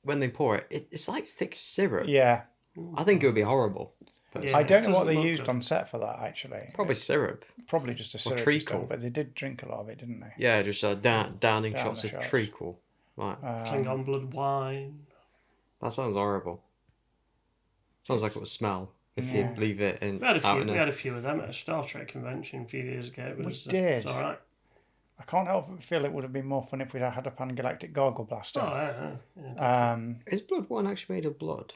When they pour it, it's like thick syrup. Yeah. I think it would be horrible. Yeah, I don't know what they used on set for that, actually. Probably syrup. Probably just a syrup. Or treacle. But they did drink a lot of it, didn't they? Yeah, just downing shots of treacle. Right. Klingon blood wine. That sounds horrible. Sounds like it would smell if you leave it in. We had a few of them at a Star Trek convention a few years ago. We did. It was all right. I can't help but feel it would have been more fun if we'd had a Pan-Galactic Gargle Blaster. Oh, yeah. Is blood wine actually made of blood?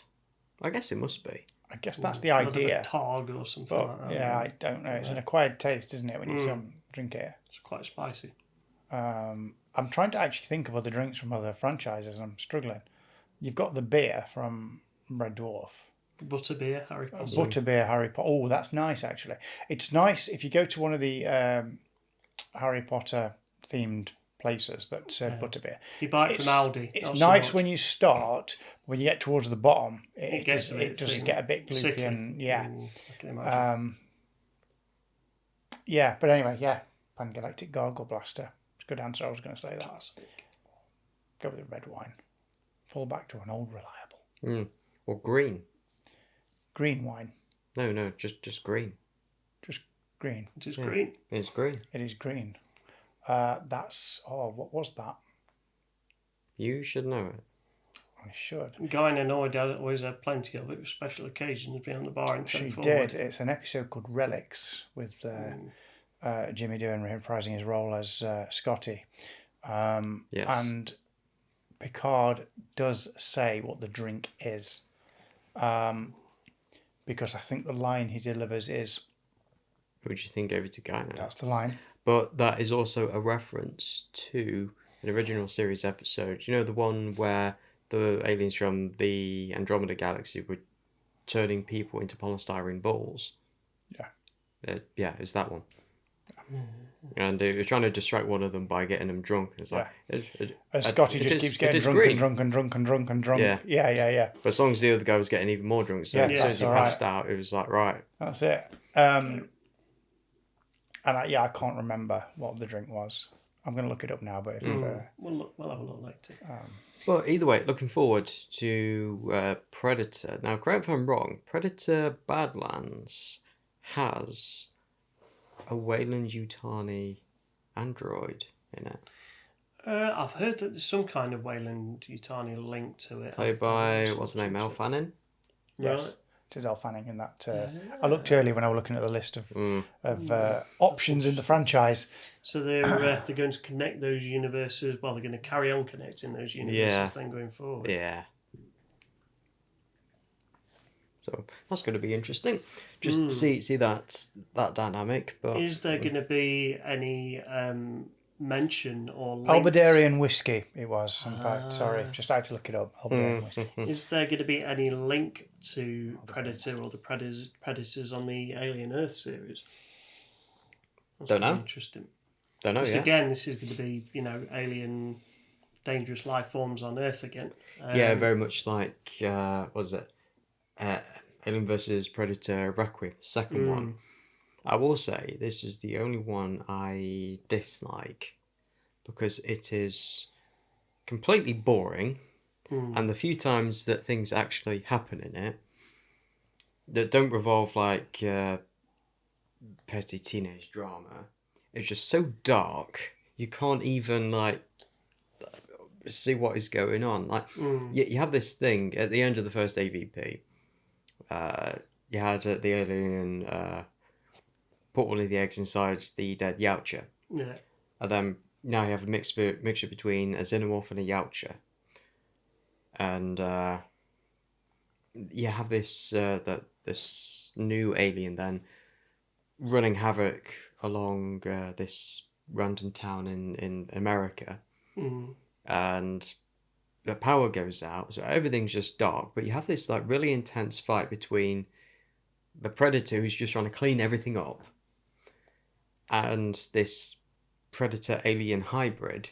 I guess it must be. I guess that's the idea. Tog or something like that. Yeah, I don't know. It's an acquired taste, isn't it, when you drink it? It's quite spicy. I'm trying to actually think of other drinks from other franchises, and I'm struggling. You've got the beer from Red Dwarf. Butterbeer, Harry Potter. Butterbeer, Harry Potter. Oh, that's nice, actually. It's nice if you go to one of the Harry Potter themed places that serve butterbeer. If you buy it from Aldi. It's nice when you start, but when you get towards the bottom, it does get a bit gloopy and I can imagine. But anyway, Pan-Galactic Gargle Blaster. It's a good answer. I was going to say that. Classic. Go with the red wine. Fall back to an old reliable. Or green. Green wine. No, just green. Just green. It is green. It's green. It is green. What was that? You should know it. I should. Guy and Anoy always had plenty of it with special occasions, be on the bar and she did. It's an episode called Relics with Jimmy Doohan reprising his role as Scotty. Yes. And Picard does say what the drink is. Because I think the line he delivers is... Who do you think gave it to Guy now? That's the line. But that is also a reference to an original series episode. You know, the one where the aliens from the Andromeda Galaxy were turning people into polystyrene balls. Yeah. It's that one. And you're trying to distract one of them by getting them drunk. It's like Scotty just keeps getting drunk and drunk and drunk and drunk and drunk. Yeah. But as long as the other guy was getting even more drunk, so as soon as he passed out, it was like, right. That's it. And I can't remember what the drink was. I'm going to look it up now, but if we'll have a look later. Well, either way, looking forward to Predator. Now, correct me if I'm wrong, Predator Badlands has a Weyland-Yutani android in it. I've heard that there's some kind of Weyland-Yutani link to it. Played by, what's the name, Elle Fanning? Yes. Right. It is Elle Fanning in that. I looked earlier when I was looking at the list of options in the franchise. So they're going to connect those universes. Well, they're going to carry on connecting those universes then going forward. Yeah. So that's going to be interesting. Just see that dynamic. But is there going to be any mention or link Albedarian whiskey? It was, in fact. Sorry, just had to look it up. Albedarian whiskey. Is there going to be any link to Predator or the Predators on the Alien Earth series? That's Don't know. Interesting. Don't know. Again, this is going to be alien, dangerous life forms on Earth again. Very much like what was it? Alien vs Predator Requiem, the second one. I will say this is the only one I dislike because it is completely boring, and the few times that things actually happen in it that don't revolve like petty teenage drama, it's just so dark you can't even like see what is going on. Like you have this thing at the end of the first AVP. You had the alien put one of the eggs inside the dead Yautja. Yeah. And then now you have a mixture between a xenomorph and a Yautja. And you have this this new alien then running havoc along this random town in America. And the power goes out, so everything's just dark, but you have this like really intense fight between the Predator who's just trying to clean everything up and this Predator alien hybrid.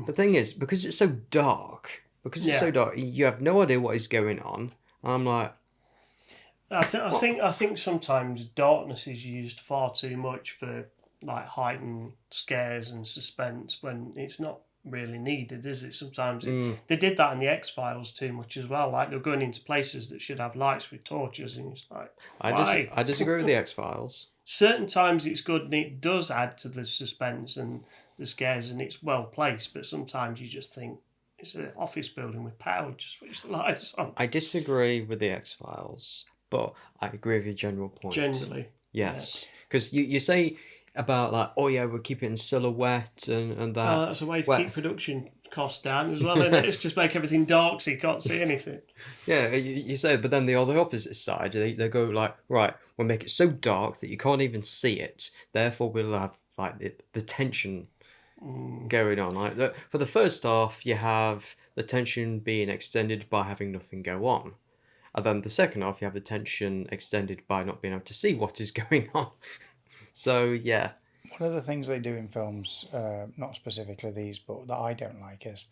The thing is, because it's so dark, you have no idea what is going on. And I'm like, I think sometimes darkness is used far too much for like heightened scares and suspense when it's not really needed, is it? Sometimes they did that in the X-Files too much as well. Like they were going into places that should have lights with torches, and it's like, why? I disagree with the X-Files. Certain times it's good and it does add to the suspense and the scares, and it's well placed. But sometimes you just think it's an office building with power, just switch the lights on. I disagree with the X-Files, but I agree with your general point. Generally, yes, because you say about like, oh yeah, we're keeping silhouette and that. Oh, that's a way to keep production costs down as well, isn't it? It's just make everything dark so you can't see anything. Yeah, you say, but then the other opposite side, they go like, right, we'll make it so dark that you can't even see it. Therefore, we'll have like the tension going on. Like for the first half, you have the tension being extended by having nothing go on. And then the second half, you have the tension extended by not being able to see what is going on. So, yeah. One of the things they do in films, not specifically these, but that I don't like is,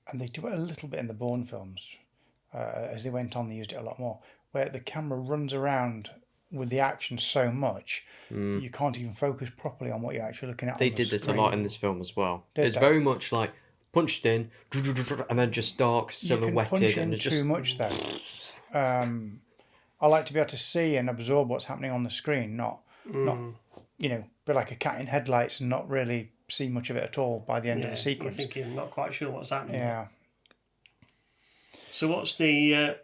and they do it a little bit in the Bourne films, as they went on, they used it a lot more, where the camera runs around with the action so much that you can't even focus properly on what you're actually looking at. They did this a lot in this film as well. It's they? very much like punched in, and then just dark, silhouetted. You can punch in and too much, though. I like to be able to see and absorb what's happening on the screen, not be like a cat in headlights and not really see much of it at all by the end of the sequence. You're thinking, not quite sure what's happening. Yeah. So what's the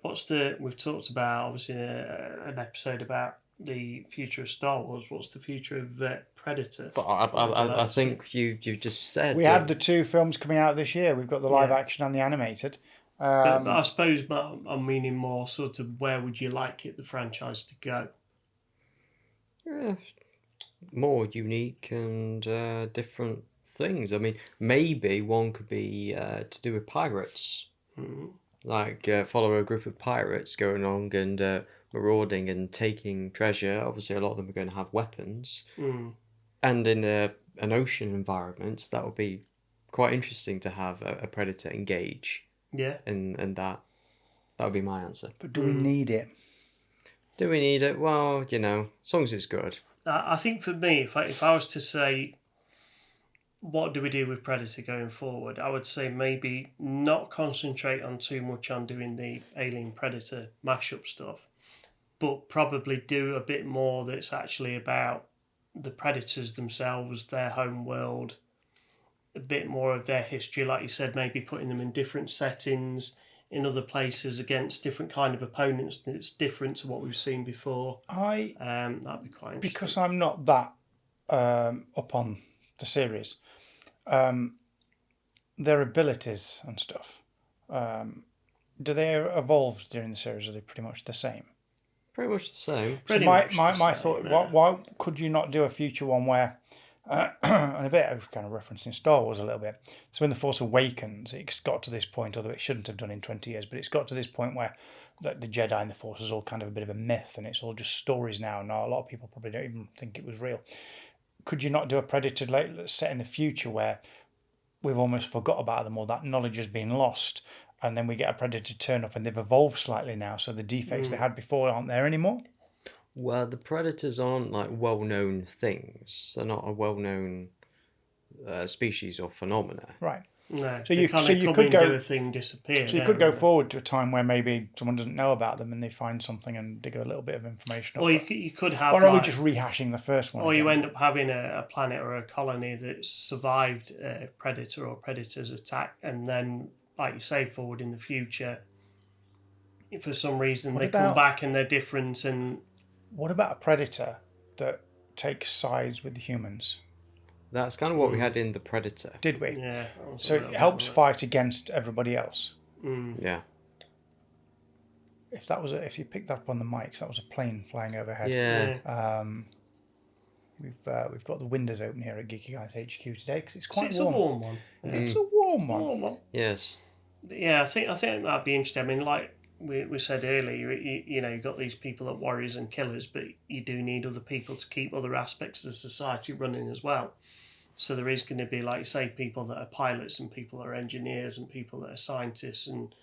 we've talked about obviously an episode about the future of Star Wars. What's the future of Predator? But I think you've just said we had the two films coming out this year. We've got the live action and the animated. But I suppose I'm meaning more sort of where would you like the franchise to go? Yeah, more unique and different things. I mean, maybe one could be to do with pirates. Like follow a group of pirates going along and marauding and taking treasure, obviously a lot of them are going to have weapons. Mm. And in an ocean environment, that would be quite interesting to have a predator engage. Yeah. And that would be my answer. But do we need it? Do we need it? Well, as long as it's good. I think for me, if I was to say, what do we do with Predator going forward? I would say maybe not concentrate on too much on doing the Alien Predator mashup stuff, but probably do a bit more that's actually about the Predators themselves, their home world, a bit more of their history, like you said, maybe putting them in different settings, in other places against different kind of opponents that's different to what we've seen before. That'd be quite interesting. Because I'm not that up on the series, their abilities and stuff, do they evolve during the series? Are they pretty much the same? Pretty much the same. So my thought, why could you not do a future one where, and a bit of kind of referencing Star Wars a little bit. So in The Force Awakens, it's got to this point, although it shouldn't have done in 20 years, but it's got to this point where the Jedi and the Force is all kind of a bit of a myth, and it's all just stories now. Now a lot of people probably don't even think it was real. Could you not do a Predator set in the future where we've almost forgot about them, or that knowledge has been lost, and then we get a Predator turn up and they've evolved slightly now, so the defects they had before aren't there anymore? Well, the Predators aren't like well-known things. They're not a well-known species or phenomena. Right. No, So they you could go do a thing, disappear. So you could go forward to a time where maybe someone doesn't know about them and they find something and dig a little bit of information up. Or you could have. Or are we just rehashing the first one? Or again? you end up having a planet or a colony that survived a predator or predator's attack, and then, like you say, forward in the future, if for some reason they come back and they're different. And what about a predator that takes sides with the humans? That's kind of what we had in The Predator. Did we? Yeah. So it helps fight against everybody else. Yeah. If you picked that up on the mics, that was a plane flying overhead. Yeah. We've got the windows open here at Geeky Guys HQ today because it's quite it's warm. a warm one. It's a warm one. Yes. Yeah, I think that'd be interesting. I mean, like we said earlier, you've got these people that warriors and killers, but you do need other people to keep other aspects of society running as well. So there is going to be, like you say, people that are pilots and people that are engineers and people that are scientists and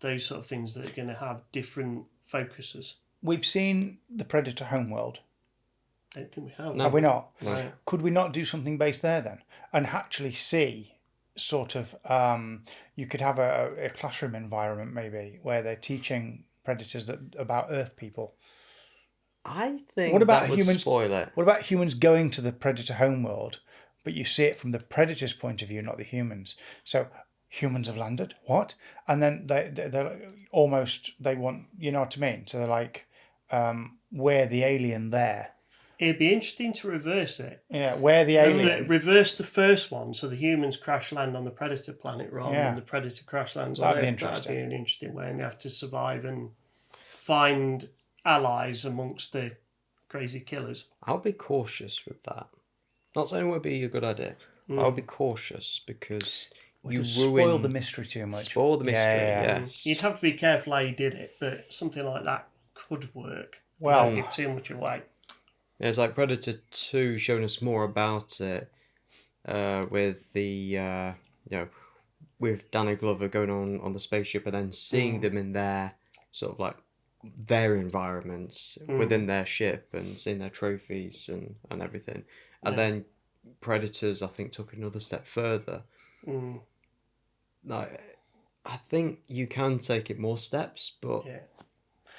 those sort of things that are going to have different focuses. We've seen the Predator homeworld. I don't think we have. No. Have we not? No. Could we not do something based there then? And actually see sort of, you could have a classroom environment maybe where they're teaching predators about Earth people. I think What about that would humans? spoil it. What about humans going to the Predator homeworld, but you see it from the Predator's point of view, not the humans? So humans have landed. What? And then they're almost, they want, you know what I mean? So they're like, we're the alien there. It'd be interesting to reverse it. Yeah, we're the alien. Reverse the first one, so the humans crash land on the Predator planet rather than the Predator crash lands on Earth. That'd be an interesting way, and they have to survive and find allies amongst the crazy killers. I'll be cautious with that. Not saying it would be a good idea, but I'll be cautious because you spoil the mystery too much. Spoil the mystery, yes. You'd have to be careful how you did it, but something like that could work. Well, don't give too much away. Yeah, it's like Predator 2 showing us more about it with the, with Danny Glover going on the spaceship and then seeing them in their sort of like their environments within their ship and seeing their trophies and everything. And then Predators, I think, took another step further. Like, I think you can take it more steps, but... Yeah.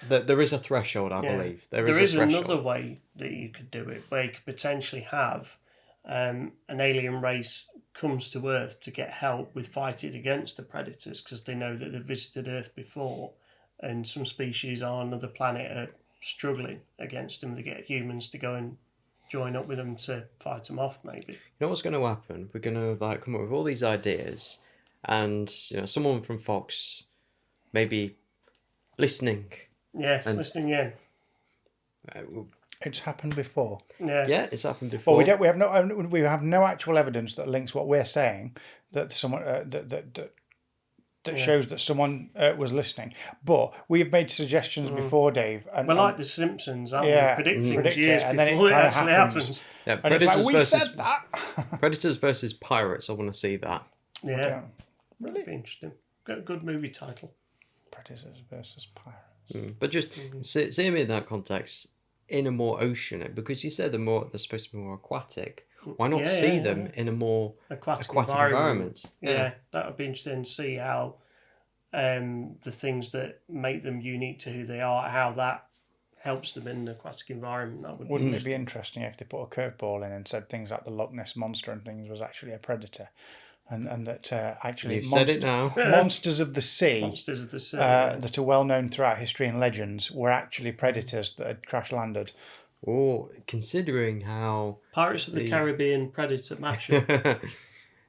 There is a threshold, I believe. There is another way that you could do it, where you could potentially have an alien race comes to Earth to get help with fighting against the predators because they know that they've visited Earth before, and some species on another planet are struggling against them. They get humans to go and join up with them to fight them off, maybe. You know what's going to happen? We're going to come up with all these ideas, and someone from Fox maybe listening. Yes, listening in. It's happened before. Yeah, it's happened before. Well, we have no actual evidence that links what we're saying that someone that that shows that someone was listening. But we've made suggestions before, Dave. And, We're like The Simpsons, aren't yeah, we? Predict predict things years it, and then it before it kinda actually happens. happens. Yeah, and it's like, we said that. Predators versus Pirates. I want to see that. Yeah, Yeah. Really? that'd be interesting. Good movie title. Predators versus pirates. But just see them in that context, in a more ocean, because you said they're supposed to be more aquatic. Why not see them in a more Aquatic environment? Yeah, that would be interesting to see how the things that make them unique to who they are, how that helps them in an aquatic environment. That Wouldn't it be interesting if they put a curveball in and said things like the Loch Ness Monster and things was actually a predator? And that actually You've said it now. monsters of the sea, Monsters of the Sea, that are well known throughout history and legends, were actually predators that had crash landed. Or considering how Pirates of the Caribbean Predator matchup.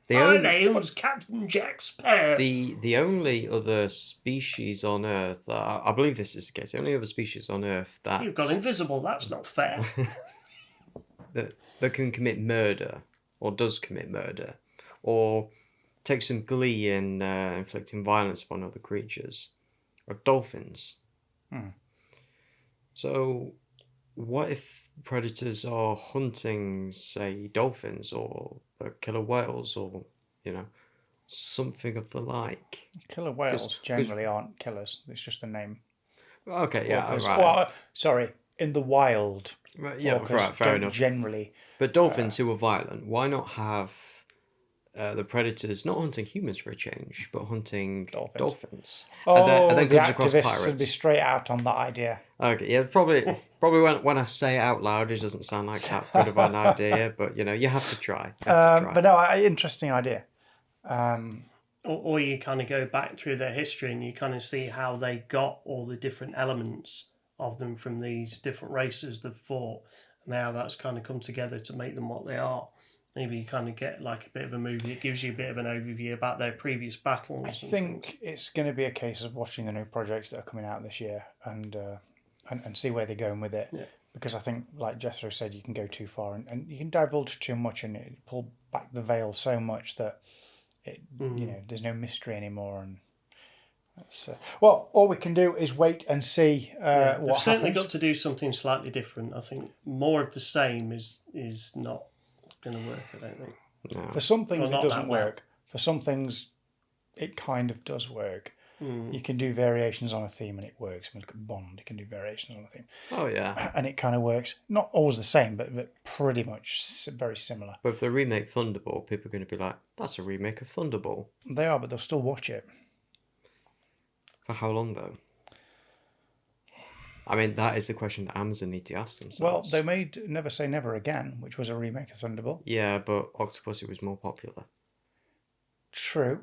the My only name's Captain Jack Sparrow. the only other species on Earth, I believe this is the case. The only other species on Earth that You've gone invisible. That's not fair. that can commit murder or does commit murder or take some glee in inflicting violence upon other creatures are dolphins. So what if predators are hunting, say, dolphins or killer whales or, something of the like? Killer whales generally aren't killers. It's just a name. Okay, yeah, Orcas, right. well, sorry, in the wild. Right, yeah, orcas right, fair don't enough. generally. But dolphins who are violent, why not have the predators not hunting humans for a change, but hunting dolphins? Oh, and then the comes across activists pirates. would be straight out on that idea. Okay, yeah, probably when I say it out loud, it doesn't sound like that good of an idea, but you have to try. But no, interesting idea. Or you kind of go back through their history and you kind of see how they got all the different elements of them from these different races they've fought, and how that's kind of come together to make them what they are. Maybe you kind of get like a bit of a movie. It gives you a bit of an overview about their previous battles. I think it's going to be a case of watching the new projects that are coming out this year and see where they're going with it. Yeah. Because I think, like Jethro said, you can go too far and you can divulge too much and it pull back the veil so much that there's no mystery anymore. And well, all we can do is wait and see what they've certainly happens. got to do something slightly different. I think more of the same is not going to work. I don't think. No. For some things, Well, it doesn't not that well. work. For some things, it kind of does work. You can do variations on a theme and it works. I mean, look at Bond. You can do variations on a theme. Oh, yeah. And it kind of works. Not always the same, but pretty much very similar. But if they remake Thunderball, people are going to be like, that's a remake of Thunderball. They are, but they'll still watch it. For how long, though? I mean, that is a question that Amazon need to ask Well, themselves. they made Never Say Never Again, which was a remake of Thunderball. Yeah, but Octopussy was more popular. True.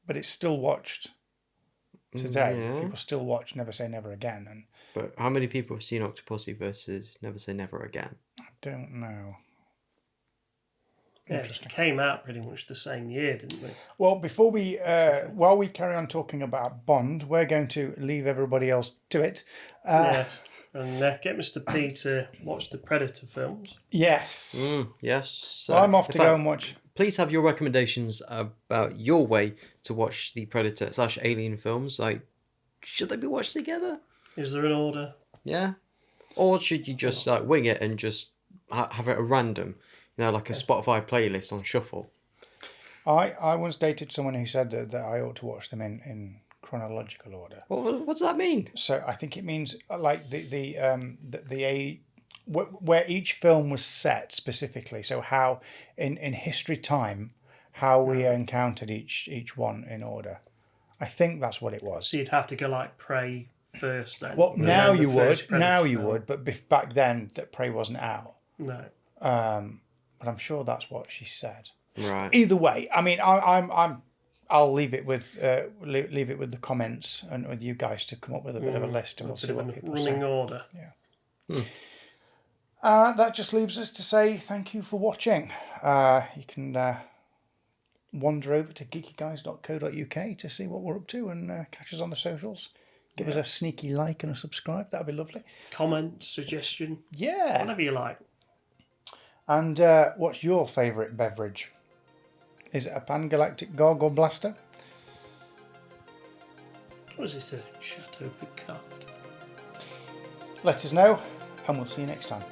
But it's still watched today. Yeah. People still watch Never Say Never Again. And But how many people have seen Octopussy versus Never Say Never Again? I don't know. Yeah, it came out pretty much the same year, didn't they? Well, before we, while we carry on talking about Bond, we're going to leave everybody else to it. Yes. And get Mr. P to watch the Predator films. Yes. Yes. Well, I'm off to in go fact, and watch. Please have your recommendations about your way to watch the Predator / Alien films. Like, should they be watched together? Is there an order? Yeah. Or should you just wing it and just have it at random? Like a Spotify playlist on shuffle. I once dated someone who said that I ought to watch them in chronological order. What does that mean? So I think it means like where each film was set specifically. So how in history time how we encountered each one in order. I think that's what it was. So you'd have to go like Prey first then. Well, now the you would. first Now Predator you film. would. But back then, that Prey wasn't out. No. But I'm sure that's what she said. Right. Either way, I mean, I'll leave it with the comments and with you guys to come up with a bit of a list, and we'll see what people running say. order. Yeah. That just leaves us to say thank you for watching. You can wander over to geekyguys.co.uk to see what we're up to and catch us on the socials. Give us a sneaky like and a subscribe. That'd be lovely. Comment, suggestion, Yeah. whatever you like. And what's your favourite beverage? Is it a Pan Galactic Gargle Blaster? Or is it a Chateau Picard? Let us know, and we'll see you next time.